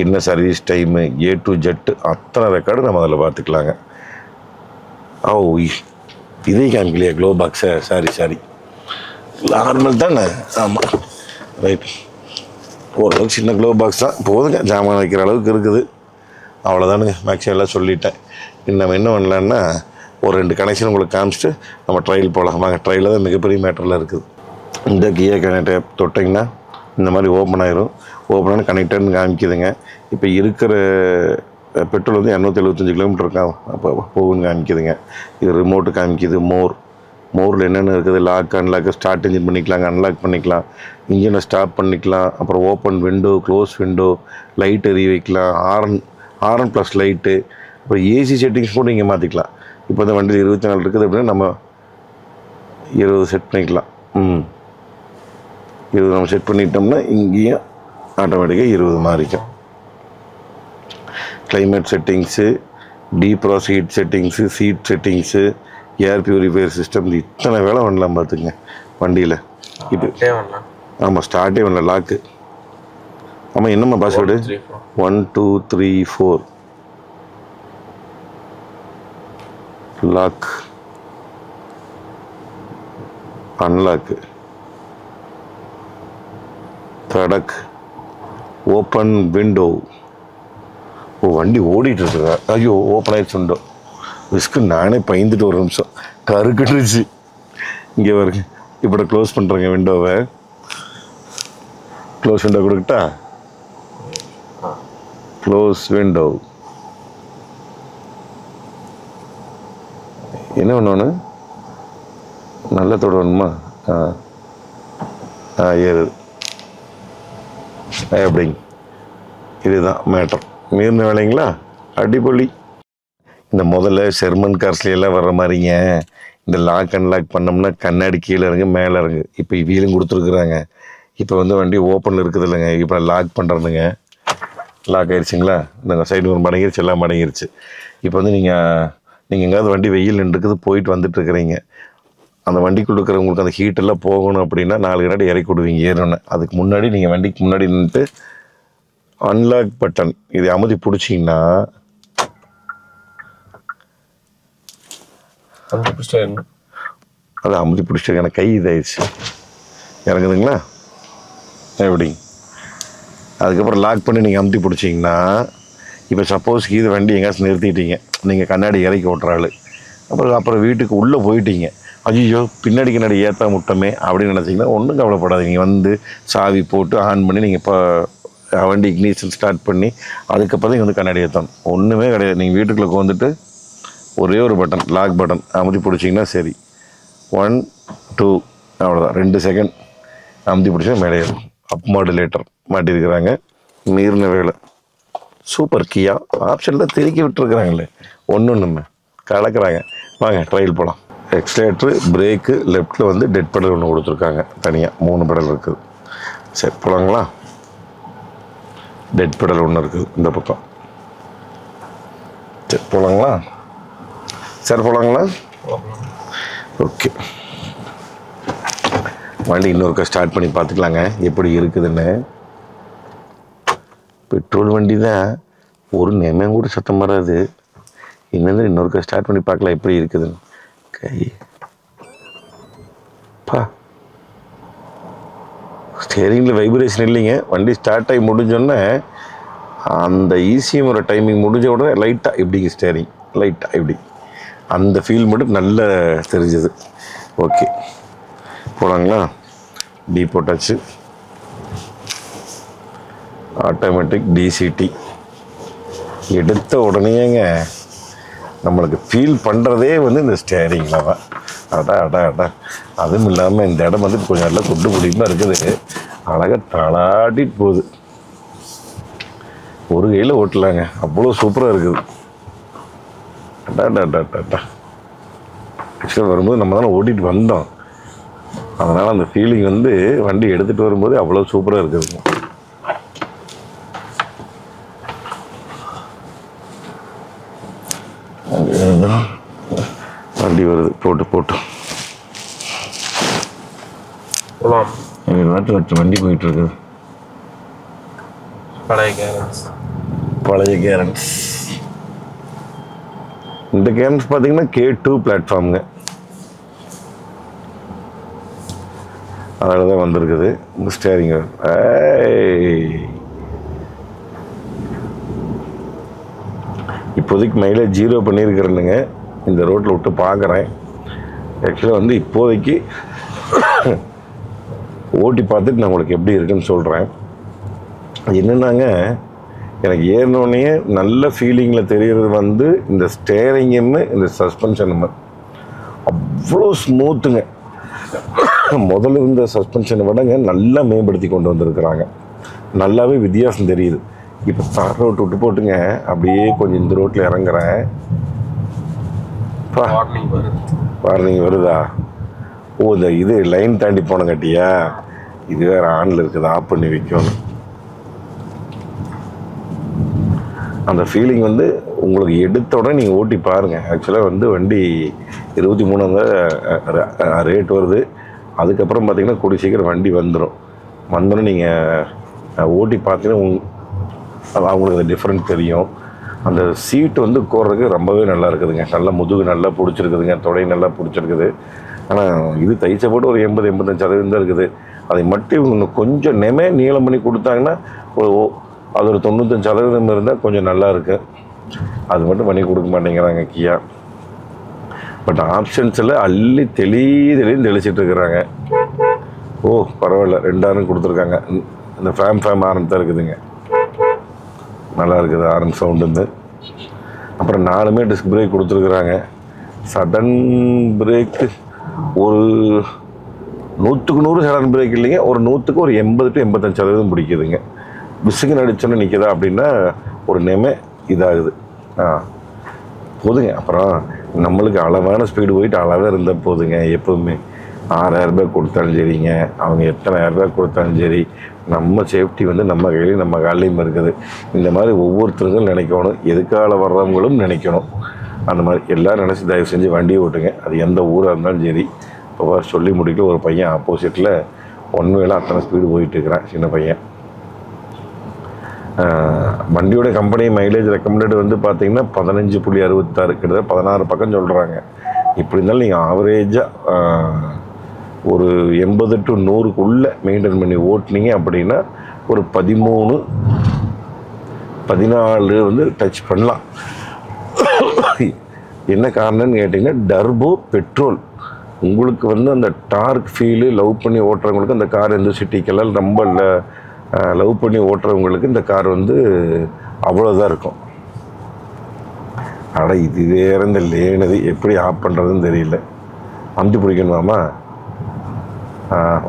என்ன service time, A to Z அத்தனை ரெக்கார்டு நம்ம அதில் பார்த்துக்கலாங்க. இதே காமிக்கலையா க்ளோ பாக்ஸை? சாரி நார்மல் தானே. ஆமாம், ரைட். ஓரளவுக்கு சின்ன க்ளோ பாக்ஸ் தான், போதுங்க. ஜாமான் வைக்கிற அளவுக்கு இருக்குது. அவ்வளோதானுங்க, மேக்ஸிமம் எல்லாம் சொல்லிட்டேன். நம்ம என்ன பண்ணலான்னா ஒரு 2 கனெக்ஷன் உங்களுக்கு காமிச்சிட்டு நம்ம ட்ரையல் போகலாம். வாங்க, ட்ரையலில் தான் மிகப்பெரிய மேட்டரில் இருக்குது. இந்த கியா கனெக்டை தொட்டிங்கன்னா இந்த மாதிரி ஓப்பன் ஆயிரும். ஓப்பனான கனெக்டர்னு காமிக்குதுங்க. இப்போ இருக்கிற பெட்ரோல் வந்து 275 கிலோமீட்டர் இருக்கா அப்போ போகுன்னு காமிக்குதுங்க. இது ரிமோட்டு காமிக்குது. மோரில் என்னென்ன இருக்குது, லாக் அன்லாக், ஸ்டார்ட் இன்ஜின் பண்ணிக்கலாங்க, அன்லாக் பண்ணிக்கலாம், இன்ஜினை ஸ்டாப் பண்ணிக்கலாம், அப்புறம் open window, close window, light எரிய வைக்கலாம், ஹாரன் ப்ளஸ் லைட்டு, அப்புறம் ஏசி செட்டிங்ஸ் கூட நீங்கள் மாற்றிக்கலாம். இப்போ இந்த வண்டியில் 24 இருக்குது அப்படின்னா நம்ம 20 செட் பண்ணிக்கலாம். 20 நம்ம செட் பண்ணிட்டோம்னா இங்கேயும் ஆட்டோமேட்டிக்காக 20 மாறிக்கும். Climate settings, defrost heat settings, seat settings, air purifier system, இத்தனை வேலை பண்ணலாம் பார்த்துங்க வண்டியில். இப்போ ஆமாம், ஸ்டார்ட்டே பண்ணல. லாக்கு ஆமாம், என்னம்மா password? 1 2 3 4 lock, unlock, product, open window. வண்டி ஓடிட்டு இருக்குங்க. ஐயோ, ஓப்பன் ஆகிடுச்சு விண்டோ. ரிஸ்க்கு நானே பயந்துட்டு ஒரு நிமிஷம் கருக்கிட்டுருச்சு. இங்கே வருங்க, இப்போ க்ளோஸ் பண்ணுறேங்க விண்டோவை. க்ளோஸ் விண்டோ கொடுக்கிட்டா? Close window. என்ன பண்ணோன்னு நல்லா தொடணுமா? ஏறுது அப்படிங்க. இதுதான் மேட்டர். மீறின வேலைங்களா? அடிப்பொலி. இந்த முதல்ல ஜெர்மன் கார்ஸ்லாம் வர்ற மாதிரிங்க இந்த லாக் அன்லாக் பண்ணோம்னா கண்ணாடி கீழே இறங்கு மேலே இறங்கு. இப்போ வீலும் கொடுத்துருக்குறாங்க. இப்போ வந்து வண்டி ஓப்பனில் இருக்குது இல்லைங்க. இப்போ லாக் பண்ணுறதுங்க. லாக் ஆகிடுச்சிங்களா? இந்த சைடு ஒரு மடங்கிருச்சு, எல்லாம் மடங்கிருச்சு. இப்போ வந்து நீங்கள் எங்கேயாவது வண்டி வெயில் நின்றுக்குது, போயிட்டு வந்துட்டுருக்குறீங்க. அந்த வண்டிக்குள்ள இருக்கிறவங்களுக்கு அந்த ஹீட்டெல்லாம் போகணும் அப்படின்னா 4 கண்ணாடி இறக்கி விடுவீங்க ஏறணுன்னு. அதுக்கு முன்னாடி நீங்கள் வண்டிக்கு முன்னாடி நின்றுட்டு அன்லாக் பட்டன் இதை அமுதி பிடிச்சிங்கன்னா அது அமுதி பிடிச்சிட்டு எனக்கு கை இதாகிடுச்சு. இறங்குதுங்களா? எப்படி? அதுக்கப்புறம் லாக் பண்ணி நீங்கள் அமுத்தி பிடிச்சிங்கன்னா இப்போ சப்போஸ் இது வண்டி எங்கேயாச்சும் நிறுத்திட்டீங்க, நீங்கள் கண்ணாடி இறக்கி ஓட்டுறாள், அப்புறம் வீட்டுக்கு உள்ளே போயிட்டீங்க, ஐயோ பின்னாடி கண்ணாடி ஏற்ற முட்டமே அப்படின்னு நினச்சிங்கன்னா ஒன்றும் கவலைப்படாது. நீங்கள் வந்து சாவி போட்டு ஆன் பண்ணி நீங்கள் இப்போ வண்டி இக்னிஷன் ஸ்டார்ட் பண்ணி அதுக்கப்புறம் தான் வந்து கண்ணாடி ஏற்றணும். ஒன்றுமே கிடையாது. நீங்கள் வீட்டுக்குள்ளே வந்துட்டு ஒரே ஒரு பட்டன், லாக் பட்டன் அமுத்தி பிடிச்சிங்கன்னா சரி. 1 2 அவ்வளோதான். 2 செகண்ட் அமுத்தி பிடிச்சா மேலே ஏறும். அப் மாடுலேட்டர் மாட்டியிருக்கிறாங்க. மீறின வேலை. சூப்பர் கியா ஆப்ஷனில் திருக்கி விட்டுருக்குறாங்களே, ஒன்றுமே கலக்கிறாங்க. வாங்க ட்ரையல் போகலாம். எக்ஸ்லேட்ரு, பிரேக்கு, லெஃப்ட்டில் வந்து டெட் பெடல் ஒன்று கொடுத்துருக்காங்க தனியாக. 3 பெடல் இருக்குது. சரி போகலாங்களா? டெட் பெடல் ஒன்று இருக்குது இந்த பக்கம். சரி போகலாங்களா? சரி போகலாங்களா? ஓகே, வண்டி இன்னொருக்கா ஸ்டார்ட் பண்ணி பார்த்துக்கலாங்க எப்படி இருக்குதுன்னு. பெட்ரோல் வண்டி தான், ஒரு நிமிடம் கூட சத்தம் வராது. என்னது இன்னொருக்கா ஸ்டார்ட் பண்ணி பார்க்கலாம் எப்படி இருக்குதுன்னு. கை ஸ்டேரிங்கில் வைப்ரேஷன் இல்லைங்க. வண்டி ஸ்டார்ட் ஆகி முடிஞ்சோடனே அந்த ஈசிஎமோட டைமிங் முடிஞ்ச உடனே லைட்டாக இப்படிங்க ஸ்டேரிங் லைட்டாக இப்படி அந்த ஃபீல் மட்டும் நல்லா தெரிஞ்சது. ஓகே போனாங்களா? டி போட்டாச்சு. ஆட்டோமேட்டிக் டிசிடி எடுத்த உடனேங்க நம்மளுக்கு ஃபீல் பண்ணுறதே வந்து இந்த ஸ்டேரிங்கில் தான். அடா அதுவும் இல்லாமல் இந்த இடம் வந்து கொஞ்சம் நல்லா குண்டு குடியுமா இருக்குது. அழகாக தளாட்டிட்டு போகுது. ஒரு கையில் ஓட்டலாங்க, அவ்வளோ சூப்பராக இருக்குது. ஆக்சுவலாக வரும்போது நம்ம தானே ஓட்டிகிட்டு வந்தோம், அதனால் அந்த ஃபீலிங் வந்து வண்டி எடுத்துகிட்டு வரும்போது அவ்வளோ சூப்பராக இருக்குதுங்க. வண்டி வருது, போட்டு வண்டி போயிட்டு இருக்குது. பழைய கேரன்ஸ். இந்த கேரன்ஸ் பார்த்தீங்கன்னா K2 பிளாட்ஃபார்முங்க, அதில் தான் வந்திருக்குது. இந்த ஸ்டேரிங் இப்போதைக்கு மைலேஜ் 0 பண்ணியிருக்கிறேனுங்க. இந்த ரோட்டில் விட்டு பார்க்குறேன். ஆக்சுவலாக வந்து இப்போதைக்கு ஓட்டி பார்த்துட்டு நான் உங்களுக்கு எப்படி இருக்குன்னு சொல்கிறேன். என்னென்னாங்க, எனக்கு ஏறினோடனே நல்ல ஃபீலிங்கில் தெரிகிறது வந்து இந்த ஸ்டேரிங்குன்னு இந்த சஸ்பென்ஷனுமே அவ்வளோ ஸ்மூத்துங்க. முதல்ல இருந்த சஸ்பென்ஷனை விடங்க நல்லா மேம்படுத்தி கொண்டு வந்திருக்கிறாங்க. நல்லாவே வித்தியாசம் தெரியுது. இப்போ தார் ரோட்டு விட்டு போட்டுங்க, அப்படியே கொஞ்சம் இந்த ரோட்டில் இறங்குறேன். வார்னிங் வருதா? ஓ, இந்த இது லைன் தாண்டி போன கட்டியா? இது வேறு ஆனில் இருக்குது, ஆஃப் பண்ணி வைக்கணும். அந்த ஃபீலிங் வந்து உங்களுக்கு எடுத்த உடனே நீங்கள் ஓட்டி பாருங்கள். ஆக்சுவலாக வந்து வண்டி 23,000 ரேட் வருது. அதுக்கப்புறம் பார்த்தீங்கன்னா கூடிய சீக்கிரம் வண்டி வந்தோடனே நீங்கள் ஓட்டி பார்த்தீங்கன்னா அவங்களுக்கு அந்த டிஃப்ரெண்ட் தெரியும். அந்த சீட்டு வந்து கோர்றதுக்கு ரொம்பவே நல்லா இருக்குதுங்க. நல்லா முதுகு நல்லா பிடிச்சிருக்குதுங்க, தொடை நல்லா பிடிச்சிருக்குது. ஆனால் இது தைச்ச போட்டு ஒரு 80-85% தான் இருக்குது. அதை மட்டும் இவங்க கொஞ்சம் நீளம் பண்ணி கொடுத்தாங்கன்னா அது ஒரு 95% இருந்தால் கொஞ்சம் நல்லா இருக்கு. அது மட்டும் பண்ணி கொடுக்க மாட்டேங்கிறாங்க கியா. பட் ஆப்ஷன்ஸில் அள்ளி தெளிச்சிட்டு இருக்கிறாங்க. ஓ பரவாயில்ல, 2 கொடுத்துருக்காங்க. இந்த ஃபேம் ஆரம்பித்தான் இருக்குதுங்க, நல்லா இருக்குது ஆரன் சவுண்டு. அப்புறம் 4 டிஸ்க் பிரேக் கொடுத்துருக்குறாங்க. சடன் பிரேக்கு ஒரு 100க்கு 100 சடன் பிரேக் இல்லைங்க, ஒரு 100க்கு ஒரு 80-85% பிடிக்குதுங்க. விசுக்குன்னு அடிச்சோன்னு நிற்கிதா அப்படின்னா ஒரு இதாகுது. போதுங்க. அப்புறம் நம்மளுக்கு அளவான ஸ்பீடு போயிட்டு அளவாக இருந்தால் போதுங்க. எப்போவுமே 6,000 ரூபாய் கொடுத்தாலும் சரிங்க, அவங்க எத்தனை 1000 ரூபாய் கொடுத்தாலும் சரி, நம்ம சேஃப்டி வந்து நம்ம கையிலையும் நம்ம காலையும் இருக்குது. இந்த மாதிரி ஒவ்வொருத்தருக்கும் நினைக்கணும், எதுக்கால வர்றவங்களும் நினைக்கணும். அந்த மாதிரி எல்லோரும் நினச்சி தயவு செஞ்சு வண்டியை ஓட்டுங்க. அது எந்த ஊராக இருந்தாலும் சரி. இப்போ சொல்லி முடிக்க ஒரு பையன் ஆப்போசிட்டில் 1 வேளை அத்தனை ஸ்பீடு போயிட்டு இருக்கிறான், சின்ன பையன். வண்டியோட கம்பெனி மைலேஜ் ரெக்கமெண்டட் வந்து பார்த்தீங்கன்னா 15.66, கிட்டத்தட்ட 16 பக்கம் சொல்கிறாங்க. இப்படி இருந்தாலும் நீங்கள் ஆவரேஜாக ஒரு 80 to 100க்குள்ளே மெயின்டைன் பண்ணி ஓட்டினீங்க அப்படின்னா ஒரு 13-14 வந்து டச் பண்ணலாம். என்ன காரணம்னு கேட்டிங்கன்னா, டர்போ பெட்ரோல் உங்களுக்கு வந்து அந்த டார்க் ஃபீலு லவ் பண்ணி ஓட்டுறவங்களுக்கு அந்த கார் எந்த சிட்டிக்கெல்லாம் ரொம்ப லவ் பண்ணி ஓட்டுறவங்களுக்கு இந்த கார் வந்து அவ்வளோதான் இருக்கும். ஆனால் இது வேறு இந்த லேனது எப்படி ஆஃப் பண்ணுறதுன்னு தெரியல. அமுத்தி பிடிக்கணுமாமா?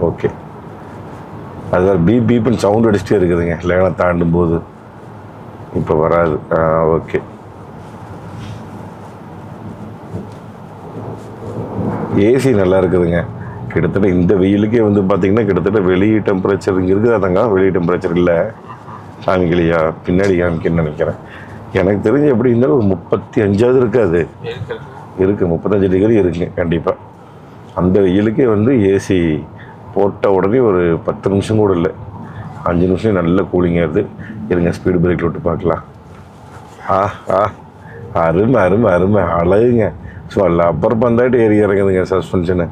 ஓகே. அது வேறு பீப்புன்னு சவுண்ட் அடிச்சுட்டே இருக்குதுங்க லேனை தாண்டும் போது. இப்போ வராது. ஓகே. ஏசி நல்லா இருக்குதுங்க. கிட்டத்தட்ட இந்த வெயிலுக்கே வந்து பார்த்திங்கன்னா கிட்டத்தட்ட வெளி டெம்பரேச்சர் இங்கே இருக்குதாதாங்க. வெளி டெம்பரேச்சர் இல்லை, காமிக்கலையா? பின்னாடி காமிக்கன்னு நினைக்கிறேன். எனக்கு தெரிஞ்சு எப்படி இருந்தாலும் ஒரு 35 இருக்காது, இருக்குது 35 டிகிரி இருக்குங்க கண்டிப்பாக. அந்த வெயிலுக்கே வந்து ஏசி போட்ட உடனே ஒரு 10 நிமிஷம் கூட இல்லை, 5 நிமிஷம் நல்ல கூலிங்காக இருக்குது. இருங்க ஸ்பீடு பிரேக்கில் விட்டு பார்க்கலாம். அருமை அருமை அருமை, அழகுங்க. ஸோ லப்பர் பந்தாட்டு ஏறி இறங்குதுங்க சஸ்பென்ஷனு.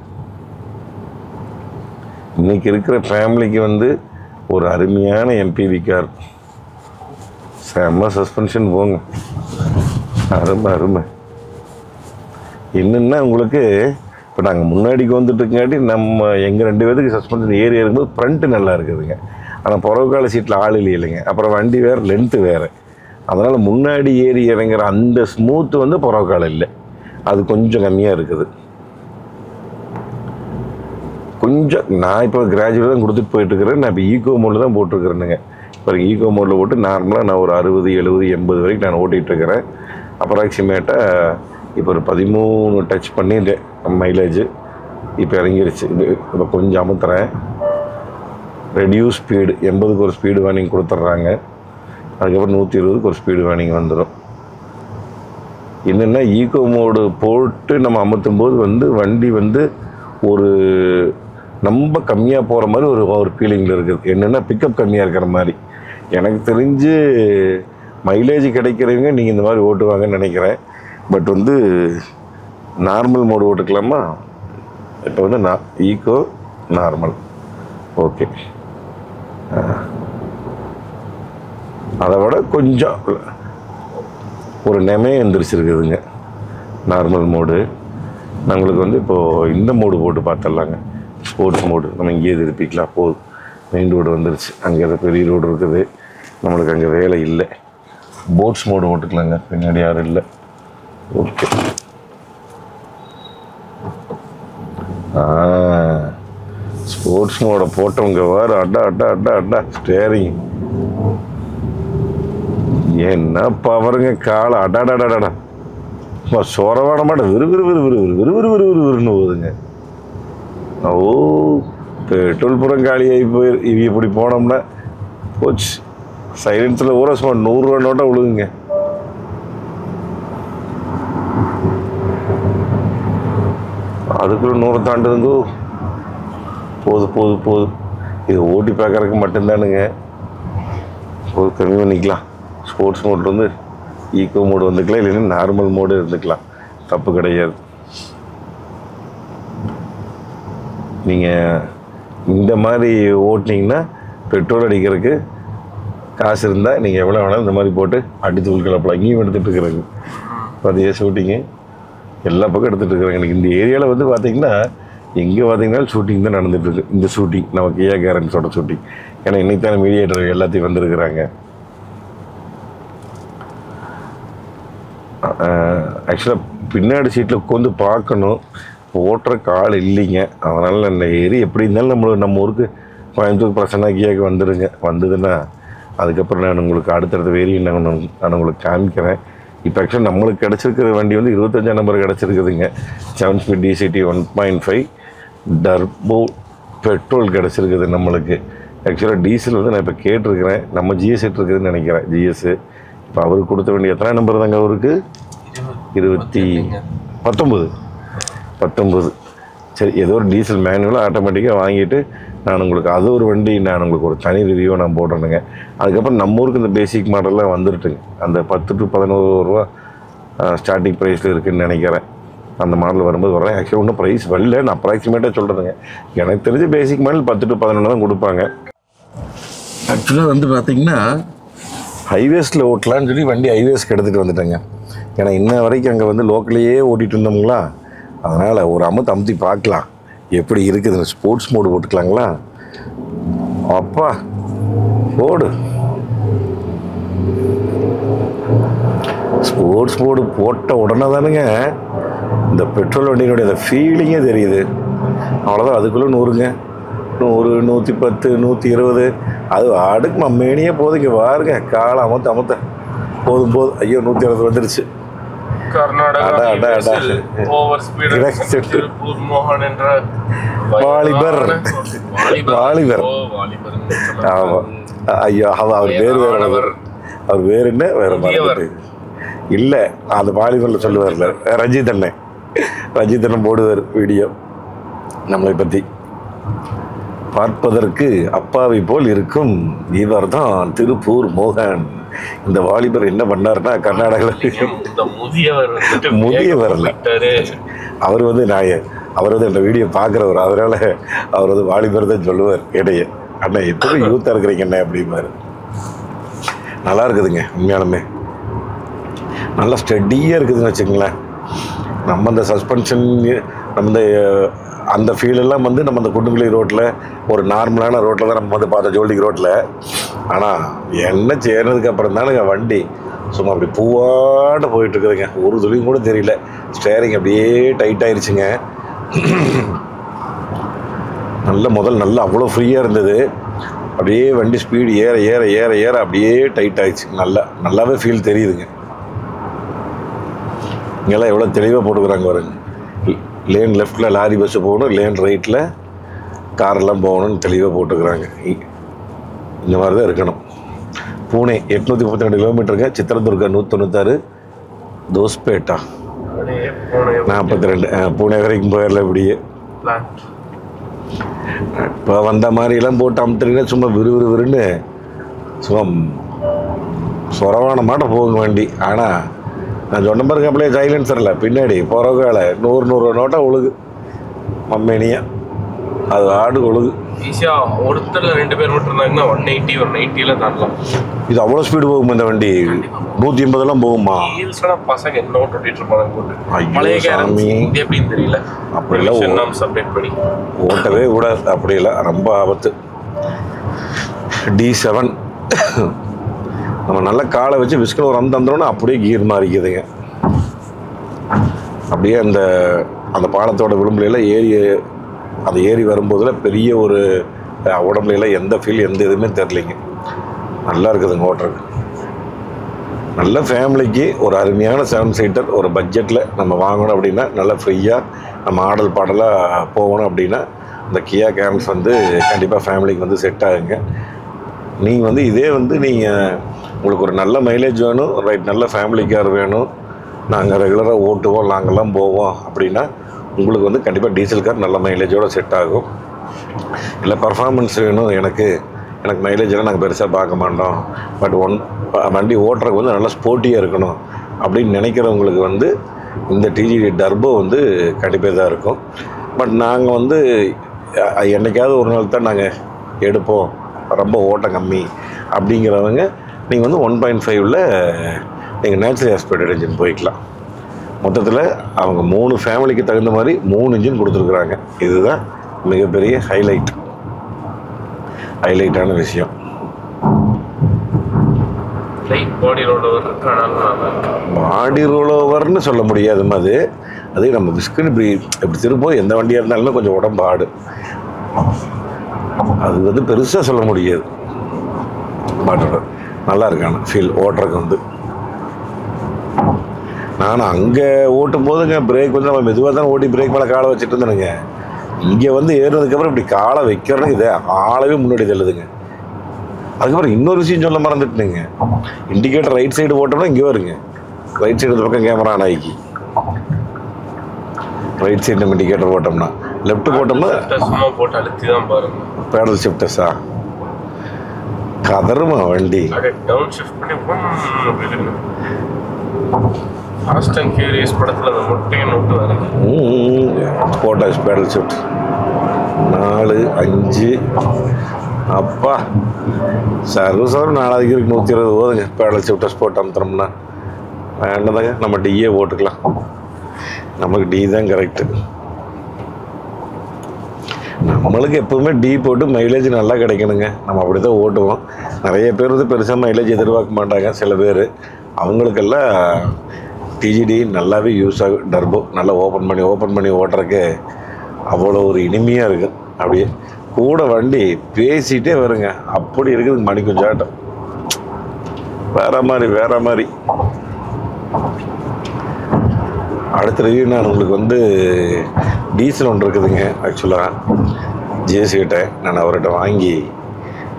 இன்றைக்கி இருக்கிற ஃபேமிலிக்கு வந்து ஒரு அருமையான எம்பிவி கார். செம்ம சஸ்பென்ஷன் போங்க, அருமை அருமை. என்னென்னா உங்களுக்கு இப்போ நாங்கள் முன்னாடிக்கு வந்துட்டுங்காட்டி நம்ம எங்கள் 2 பேருக்கு சஸ்பென்ஷன் ஏறி இருக்கும்போது ஃப்ரண்ட்டு நல்லா இருக்குதுங்க. ஆனால் புறவுக்கால சீட்டில் ஆள் இல்லைங்க. அப்புறம் வண்டி வேறு, லென்த்து வேறு. அதனால் முன்னாடி ஏறி இறங்குற அந்த ஸ்மூத்து வந்து புறவுக்கால இல்லை, அது கொஞ்சம் கம்மியாக இருக்குது. கொஞ்சம் நான் இப்போ கிராஜுவலாக தான் கொடுத்துட்டு போயிட்டுருக்கிறேன். நான் இப்போ ஈகோ மோடில் தான் போட்டிருக்கிறேனுங்க. இப்போ ஈகோ மோடில் போட்டு நார்மலாக நான் ஒரு 60, 70, 80 வரைக்கும் நான் ஓட்டிகிட்ருக்கிறேன். அப்ராக்சிமேட்டாக இப்போ ஒரு 13 டச் பண்ணிட்டேன் மைலேஜ். இப்போ இறங்கிருச்சு. இப்போ கொஞ்சம் அமுத்துறேன். ரெடியூஸ் ஸ்பீடு 80க்கு ஒரு ஸ்பீடு வார்னிங் கொடுத்துட்றாங்க. அதுக்கப்புறம் 120க்கு ஒரு ஸ்பீடு வார்னிங் வந்துடும். என்னென்னா ஈகோ மோடு போட்டு நம்ம அமுத்தும் போது வந்து வண்டி வந்து ஒரு ரொம்ப கம்மியாக போகிற மாதிரி ஒரு ஃபீலிங்கில் இருக்குது. என்னென்னா பிக்கப் கம்மியாக இருக்கிற மாதிரி எனக்கு தெரிஞ்சு. மைலேஜ் கிடைக்கிறவங்க நீங்கள் இந்த மாதிரி ஓட்டுவாங்கன்னு நினைக்கிறேன். பட் வந்து நார்மல் மோடு ஓட்டுக்கலாமா? இப்போ வந்து ஈகோ நார்மல் ஓகே. அதை விட கொஞ்சம் ஒரு நெமே எந்திரிச்சிருக்குதுங்க நார்மல் மோடு. நம்மளுக்கு வந்து இப்போது இந்த மோடு போட்டு பார்த்துடலாங்க. ஸ்போர்ட்ஸ் மோடு நம்ம இங்கேயே திருப்பிக்கலாம். போதும், மெயின் ரோடு வந்துருச்சு. அங்கே அதை பெரிய ரோடு இருக்குது, நம்மளுக்கு அங்கே வேலை இல்லை. போட்ஸ் மோடு ஓட்டுக்கலாங்க, பின்னாடி யாரும் இல்லை. ஓகே. ஸ்போர்ட்ஸ் மோடை போட்டவங்க வேறு அட்டா அட்டா அட்டா அட்டா ஸ்டேரிங் என்ன பவருங்க. காலை அடாடாடாடா சொரவாட மாட்டேன். விறுவிறுன்னு போகுதுங்க. ஓ, பெட்ரோல் புறம் காலியாகி இவ இப்படி போனோம்னா போச்சு. சைலன்ஸில் ஊற சும்மா 100 ரூபா நோட்டா விழுகுங்க. அதுக்குள்ள 100 தாண்டுதுங்கோ. போது இது ஓட்டி பார்க்கறதுக்கு மட்டும்தானுங்க. போது, கம்மி பண்ணிக்கலாம். ஸ்போர்ட்ஸ் மோட் வந்து ஈகோ மோடு வந்துக்கலாம், இல்லைன்னா நார்மல் மோடு இருந்துக்கலாம், தப்பு கிடையாது. நீங்கள் இந்த மாதிரி ஓட்டினீங்கன்னா பெட்ரோல் அடிக்கிறதுக்கு காசு இருந்தால் நீங்கள் எவ்வளோ வேணாலும் இந்த மாதிரி போட்டு அடித்து உள்கலப்பலாம். இங்கேயும் எடுத்துகிட்டு இருக்கிறாங்க. அதே ஷூட்டிங்கு எல்லா பக்கம் எடுத்துகிட்டு இருக்கிறாங்க. எனக்கு இந்த ஏரியாவில் வந்து பார்த்திங்கன்னா எங்கே பார்த்தீங்கன்னா ஷூட்டிங் தான் நடந்துகிட்ருக்கு. இந்த ஷூட்டிங் நம்ம கியா கேரன்ஸோட ஷூட்டிங். ஏன்னா இன்றைக்கி தானே மீடியேட்டர் எல்லாத்தையும் வந்திருக்கிறாங்க. ஆக்சுவலாக பின்னாடி சீட்டில் உட்காந்து பார்க்கணும், ஓட்டுறக்கு ஆள் இல்லைங்க. அதனால் அந்த ஏரி எப்படி இருந்தாலும் நம்ம ஊருக்கு கோயம்புத்தூர் பிரசன்னா கியாவுக்கு வந்துடுங்க. வந்ததுன்னா அதுக்கப்புறம் நான் உங்களுக்கு அடுத்தடுத்த வேரியன்ட் நான் உங்களுக்கு காமிக்கிறேன். இப்போ ஆக்சுவலாக நம்மளுக்கு கிடச்சிருக்கிற வண்டி வந்து 25ஆம் நம்பர் கிடச்சிருக்குதுங்க. 7 ஸ்பீட் DCT 1.5 டர்போ பெட்ரோல் கிடச்சிருக்குது நம்மளுக்கு. ஆக்சுவலாக டீசல் வந்து நான் இப்போ கேட்டிருக்கிறேன். நம்ம GS இருக்குதுன்னு நினைக்கிறேன். GS இப்போ அவருக்கு கொடுத்த வேண்டிய எத்தனை நம்பர் தாங்க அவருக்கு? 19. சரி, ஏதோ ஒரு டீசல் மேனுவலாக ஆட்டோமேட்டிக்காக வாங்கிட்டு நான் உங்களுக்கு அது ஒரு வண்டி நான் உங்களுக்கு ஒரு தனி ரிவ்யூவை நான் போடுறேனுங்க. அதுக்கப்புறம் நம்ம ஊருக்கு இந்த பேசிக் மாடல்லாம் வந்துருட்டுங்க. அந்த 10 to 11 ரூபா ஸ்டார்டிங் ப்ரைஸில் இருக்குதுன்னு நினைக்கிறேன். அந்த மாடல் வரும்போது வரேன். ஆக்சுவலாக ஒன்றும் ப்ரைஸ் வரல, நான் அப்ராக்சிமேட்டாக சொல்கிறேங்க. எனக்கு தெரிஞ்ச பேசிக் மாடல் 10 to 11 தான் கொடுப்பாங்க. ஆக்சுவலாக வந்து பார்த்திங்கன்னா ஹைவேஸில் ஓட்டலான்னு சொல்லி வண்டி ஹைவேஸ்க்கு எடுத்துகிட்டு வந்துட்டேங்க. ஏன்னா இன்ன வரைக்கும் அங்கே வந்து லோக்கல்லையே ஓட்டிகிட்டு இருந்தோங்களா, அதனால் ஒரு அமுத்தி பார்க்கலாம் எப்படி இருக்குது. ஸ்போர்ட்ஸ் மோடு போட்டுக்கலாங்களா? அப்பா போடு. ஸ்போர்ட்ஸ் மோடு போட்ட உடனே தானுங்க இந்த பெட்ரோல் வண்டியினுடைய அந்த ஃபீலிங்கே தெரியுது. அவ்வளோதான், அதுக்குள்ளே 100ங்க. 100, 110, 120 அது அடுக்கு மேனியே போதுங்க. பாருங்க காலை அமுத்த போதும். ஐயோ 160 வந்துருச்சு. வாலிபர். ஆமா, ஐயோ அவர் பேர் வேற. அவர் பேர் என்ன வேற மாதிரி இல்லை, அந்த வாலிபரில் சொல்லுவார்ல ரஞ்சித் அண்ணன் போடுவார் வீடியோ நம்மளை பற்றி. பார்ப்பதற்கு அப்பாவி போல் இருக்கும் இவர் தான் திருப்பூர் மோகன். இந்த வாலிபர் என்ன பண்ணாருன்னா கர்நாடகாவில் முதியவர்ல அவர் வந்து நான் அவர் வந்து இந்த வீடியோ பார்க்குறவர், அதனால் அவர் வந்து வாலிபர் தான் சொல்லுவார் இடையே, அண்ணா எப்படி யூத்தாக இருக்கிறீங்க என்ன அப்படிம்பாரு. நல்லா இருக்குதுங்க உண்மையாலுமே, நல்லா ஸ்டெடியாக இருக்குதுன்னு வச்சுக்கங்களேன். நம்ம இந்த சஸ்பென்ஷன் நம்ம இந்த அந்த ஃபீலெல்லாம் வந்து நம்ம அந்த குண்டுக்குழி ரோட்டில் ஒரு நார்மலான ரோட்டில் தான் நம்ம வந்து பார்த்தோம், ஜோல்டிக் ரோட்டில். ஆனால் என்ன சேர்ந்ததுக்கு அப்புறம் தானுங்க வண்டி சும்மா அப்படி பூவாட்ட போயிட்டுருக்குதுங்க, ஒரு துளியும் கூட தெரியல. ஸ்டேரிங் அப்படியே டைட் ஆயிடுச்சுங்க. முதல் நல்லா அவ்வளோ ஃப்ரீயாக இருந்தது, அப்படியே வண்டி ஸ்பீடு ஏற ஏற ஏற ஏற அப்படியே டைட் ஆயிடுச்சு. நல்லாவே ஃபீல் தெரியுதுங்க. இங்கெல்லாம் எவ்வளோ தெளிவாக போட்டுக்கிறாங்க பாருங்க. லேன் லெஃப்டில் லாரி பஸ்ஸு போகணும், லேன் ரைட்டில் காரெல்லாம் போகணும்னு தெளிவாக போட்டுக்கிறாங்க. இந்த மாதிரி தான் இருக்கணும். பூனே 832 கிலோமீட்டருங்க, சித்திரதுர்கா 196, தோஸ்பேட்டா 42. பூனே வரைக்கும் போயிடல இப்படியே. இப்போ வந்த மாதிரிலாம் போட்டு அமுத்துறீங்கன்னா சும்மா விறுவிறுன்னு சும்மா சொரவான மாட்டம் போகுங்க வண்டி. ஆனால் நான் சொன்ன பாருங்க, அப்படியே சைலன்சரில் பின்னாடி போகிறவங்க 100 நோட்டா ஒழுகு மம்மேனியா, அது ஆடு ஒழுகு. ஈஸியாக ஒருத்தரில் 2 பேர் மட்டும் இருந்தாங்கன்னா 180 ஒரு 90 தாண்டலாம். இது அவ்வளோ ஸ்பீடு போகுமா இந்த வண்டி? 180 போகுமா? ஹீல்ஸ்லாம் பசங்க என்ன ஓட்டிட்டு இருப்பாங்க போட்டு. ஐயோ பழைய சாமி, இது எப்படின்னு தெரியல. அப்படிலாம் அப்டேட் பண்ணி ஓட்டவே கூடாது, அப்படியெல்லாம் ரொம்ப ஆபத்து. D7 நம்ம நல்ல காலை வச்சு விஸ்கில் ஒரு தந்தோன்னா அப்படியே கீர் மாறிக்குதுங்க. அப்படியே அந்த பாலத்தோட விளிம்புலாம் ஏறி வரும்போதில் பெரிய ஒரு உடம்புலாம் எந்த ஃபீல் எந்த இதுவுமே தெரிலிங்க. நல்லா இருக்குதுங்க ஓட்டுறதுக்கு. நல்ல ஃபேமிலிக்கு ஒரு அருமையான 7 சீட்டர் ஒரு பட்ஜெட்டில் நம்ம வாங்கணும் அப்படின்னா, நல்லா ஃப்ரீயாக நம்ம ஆடல் பாடலாக போகணும் அப்படின்னா இந்த கியா கேம்ஸ் வந்து கண்டிப்பாக ஃபேமிலிக்கு வந்து செட் ஆகுங்க. நீங்கள் வந்து இதே வந்து நீங்கள் உங்களுக்கு ஒரு நல்ல மைலேஜ் வேணும், ரைட், நல்ல ஃபேமிலி கார் வேணும், நாங்கள் ரெகுலராக ஓட்டுவோம், லாங்கெல்லாம் போவோம் அப்படின்னா உங்களுக்கு வந்து கண்டிப்பாக டீசல் கார் நல்ல மைலேஜோடு செட் ஆகும். இல்லை பர்ஃபார்மன்ஸ் வேணும், எனக்கு மைலேஜெல்லாம் நாங்கள் பெருசாக பார்க்க மாட்டோம், பட் வண்டி ஓட்டுறதுக்கு வந்து நல்லா ஸ்போர்ட்டியாக இருக்கணும் அப்படின்னு நினைக்கிறவங்களுக்கு வந்து இந்த டிஜிடி டர்போ வந்து கண்டிப்பாக தான் இருக்கும். பட் நாங்கள் வந்து என்றைக்காவது ஒரு நாள் தான் நாங்கள் எடுப்போம், ரொம்ப ஓட்டம் கம்மி அப்படிங்கிறவங்க நீங்கள் வந்து 1.5ல் நீங்கள் நேச்சுரல் ஆஸ்பிரேட்டட் இன்ஜின் போய்க்கலாம். மொத்தத்தில் அவங்க 3 ஃபேமிலிக்கு தகுந்த மாதிரி 3 இன்ஜின் கொடுத்துருக்குறாங்க. இதுதான் மிகப்பெரிய ஹைலைட்டான விஷயம். பாடி ரோல் ஓவர்னு சொல்ல முடியாது, அது நம்ம பிஸ்கட் இப்படி திருப்போம். எந்த வண்டியாக இருந்தாலும் கொஞ்சம் உடம்பு ஆடு, அது வந்து பெருசாக சொல்ல முடியாது. பாட்டோட நல்லா இருக்கான ஃபீல் ஓட்டுறதுக்கு வந்து. நான் அங்கே ஓட்டும் போதுங்க பிரேக் வந்து நம்ம மெதுவாக தான் ஓட்டி பிரேக் மேலே காலை வச்சுட்டு இருந்தேனுங்க. இங்கே வந்து ஏறினதுக்கப்புறம் இப்படி காலை வைக்கிறேன்னு இதை ஆளவே முன்னாடி தள்ளுதுங்க. அதுக்கப்புறம் இன்னொரு விஷயம் சொல்ல மறந்துட்டுனுங்க, இண்டிகேட்டர் ரைட் சைடு போட்டோம்னா இங்கே வருங்க, ரைட் சைடு பக்கம் கேமரா நாய்க்கு ரைட் சைடு நம்ம இண்டிகேட்டர் போட்டோம்னா, லெஃப்ட் போட்டோம்னா போட்டு அழுத்தி தான் பாருங்க. பேடல் ஷிஃப்டர்ஸா கதருமா வண்டி. டவுன் ஷிஃப்ட் பண்ணி ஃபாஸ்ட் அண்ட் ஃபியூரியஸ் படத்தில் அந்த முட்டையை நோட்டு வரேன். போட்டாச்சு பேடல் ஷிஃப்ட் 4, 5 அப்பா சர்வீஸோடு 4 இருக்கு 120 போதுங்க. பேடல் ஷிஃப்டர்ஸ் போட்டு அமுத்துறோம்னா வேண்டதாங்க, நம்ம டிஏ போட்டுக்கலாம், நமக்கு டி தான் கரெக்டு. நம்மளுக்கு எப்போவுமே டி போட்டு மைலேஜ் நல்லா கிடைக்கணுங்க, நம்ம அப்படி தான் ஓட்டுவோம். நிறைய பேர் வந்து பெருசாக மைலேஜ் எதிர்பார்க்க மாட்டாங்க, சில பேர். அவங்களுக்கெல்லாம் டிஜிடி நல்லாவே யூஸ் ஆகும். டர்போ நல்லா ஓப்பன் பண்ணி ஓட்டுறதுக்கு அவ்வளோ ஒரு இனிமையாக இருக்குது. அப்படியே கூட வண்டி பேசிகிட்டே வருங்க, அப்படி இருக்குது மணி கொஞ்சாட்டம். வேற மாதிரி. அடுத்த ரிவ்யூ நான் உங்களுக்கு வந்து டீசல் ஒன்று இருக்குதுங்க. ஆக்சுவலாக ஜேசிகிட்ட நான் அவர்கிட்ட வாங்கி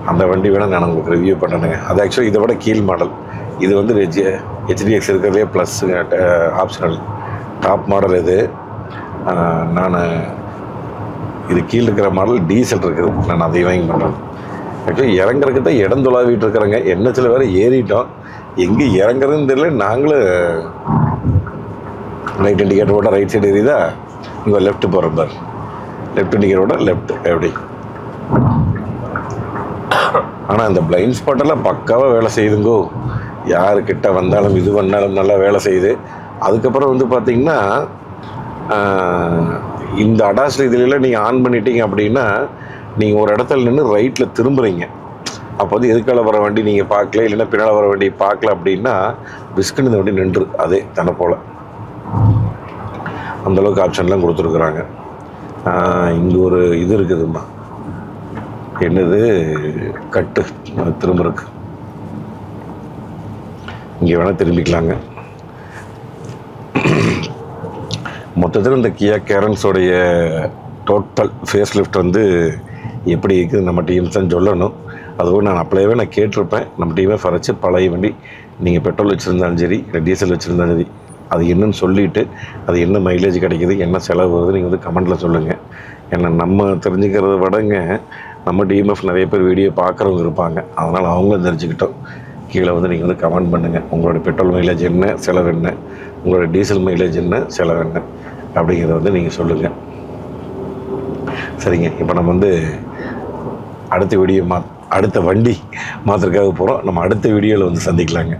அந்த வண்டி வேணால் நான் உங்களுக்கு ரிவ்யூ பண்ணணுங்க. அது ஆக்சுவலாக இதை விட கீழ் மாடல். இது வந்து HDX இருக்கிறதே ப்ளஸ்ஸுங்க, ஆப்ஷனல் டாப் மாடல். இது நான் இது கீழே இருக்கிற மாடல் டீசல் இருக்குது, நான் அதை வாங்கி பண்ணுறேன். ஆக்சுவலி இறங்குறதுக்கு தான் இடம் தொலாவிட்டு இருக்கிறேங்க. என்ஹெச்சில் வேறு ஏறிட்டோம், எங்கே இறங்குறதுன்னு தெரியல. நாங்களும் ரைட் இண்டிகேட்டர் போட்டால் ரைட் சைடு எரியுதா, இங்கே லெஃப்ட் போகிற பார், லெஃப்ட் நிற்கிறோட லெஃப்ட் எப்படி. ஆனால் அந்த பிளைண்ட் ஸ்பாட்டெல்லாம் பக்காவாக வேலை செய்யுதுங்கோ. யாருக்கிட்ட வந்தாலும் இது பண்ணாலும் நல்லா வேலை செய்யுது. அதுக்கப்புறம் வந்து பார்த்திங்கன்னா இந்த அடாஸ் இதிலெல்லாம் நீங்கள் ஆன் பண்ணிட்டீங்க அப்படின்னா நீங்கள் ஒரு இடத்துல நின்று ரைட்டில் திரும்புகிறீங்க. அப்போ வந்து எதுக்கால வர வண்டி நீங்கள் பார்க்கல, இல்லைன்னா பின்னால் வர வண்டி பார்க்கல அப்படின்னா பிஸ்கட் இந்த வண்டி நின்று அதே தன்னை போல் அந்தளவுக்கு ஆப்ஷன்லாம் கொடுத்துருக்குறாங்க. இங்கே ஒரு இது இருக்குதும்மா, என்னது கட்டு திரும்புறக்கு, இங்கே வேணால் திரும்பிக்கலாங்க. மொத்தத்தில் இந்த கியா கேரன்ஸோடைய டோட்டல் ஃபேஸ் லிஃப்ட் வந்து எப்படி இருக்குது நம்ம டீம்ஸ் தான் சொல்லணும். அதுவும் நான் அப்பளையவே நான் கேட்டிருப்பேன். நம்ம டீமே ஃபரைச்சு பழைய வண்டி நீங்கள் பெட்ரோல் வச்சுருந்தாலும் சரி இல்லை டீசல் வச்சுருந்தாலும் சரி அது என்னன்னு சொல்லிவிட்டு அது என்ன மைலேஜ் கிடைக்கிது, என்ன செலவு வருது நீங்கள் வந்து கமெண்ட்டில் சொல்லுங்கள். ஏன்னா நம்ம தெரிஞ்சுக்கிறத விடங்க நம்ம டிஎம்எஃப் நிறைய பேர் வீடியோ பார்க்குறவங்க இருப்பாங்க. அதனால் அவங்களும் தெரிஞ்சுக்கிட்டோம். கீழே வந்து நீங்கள் வந்து கமெண்ட் பண்ணுங்கள். உங்களோட பெட்ரோல் மைலேஜ் என்ன, செலவு என்ன, உங்களோட டீசல் மைலேஜ் என்ன, செலவு என்ன அப்படிங்கிறத வந்து நீங்கள் சொல்லுங்கள். சரிங்க, இப்போ நம்ம வந்து அடுத்த வீடியோ அடுத்த வண்டி மாத்திரக்காக போகிறோம். நம்ம அடுத்த வீடியோவில் வந்து சந்திக்கலாங்க.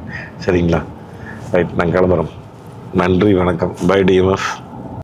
சரிங்களா? ரைட், நாங்கள் கிளம்புறோம். நன்றி, வணக்கம். Bye TMF.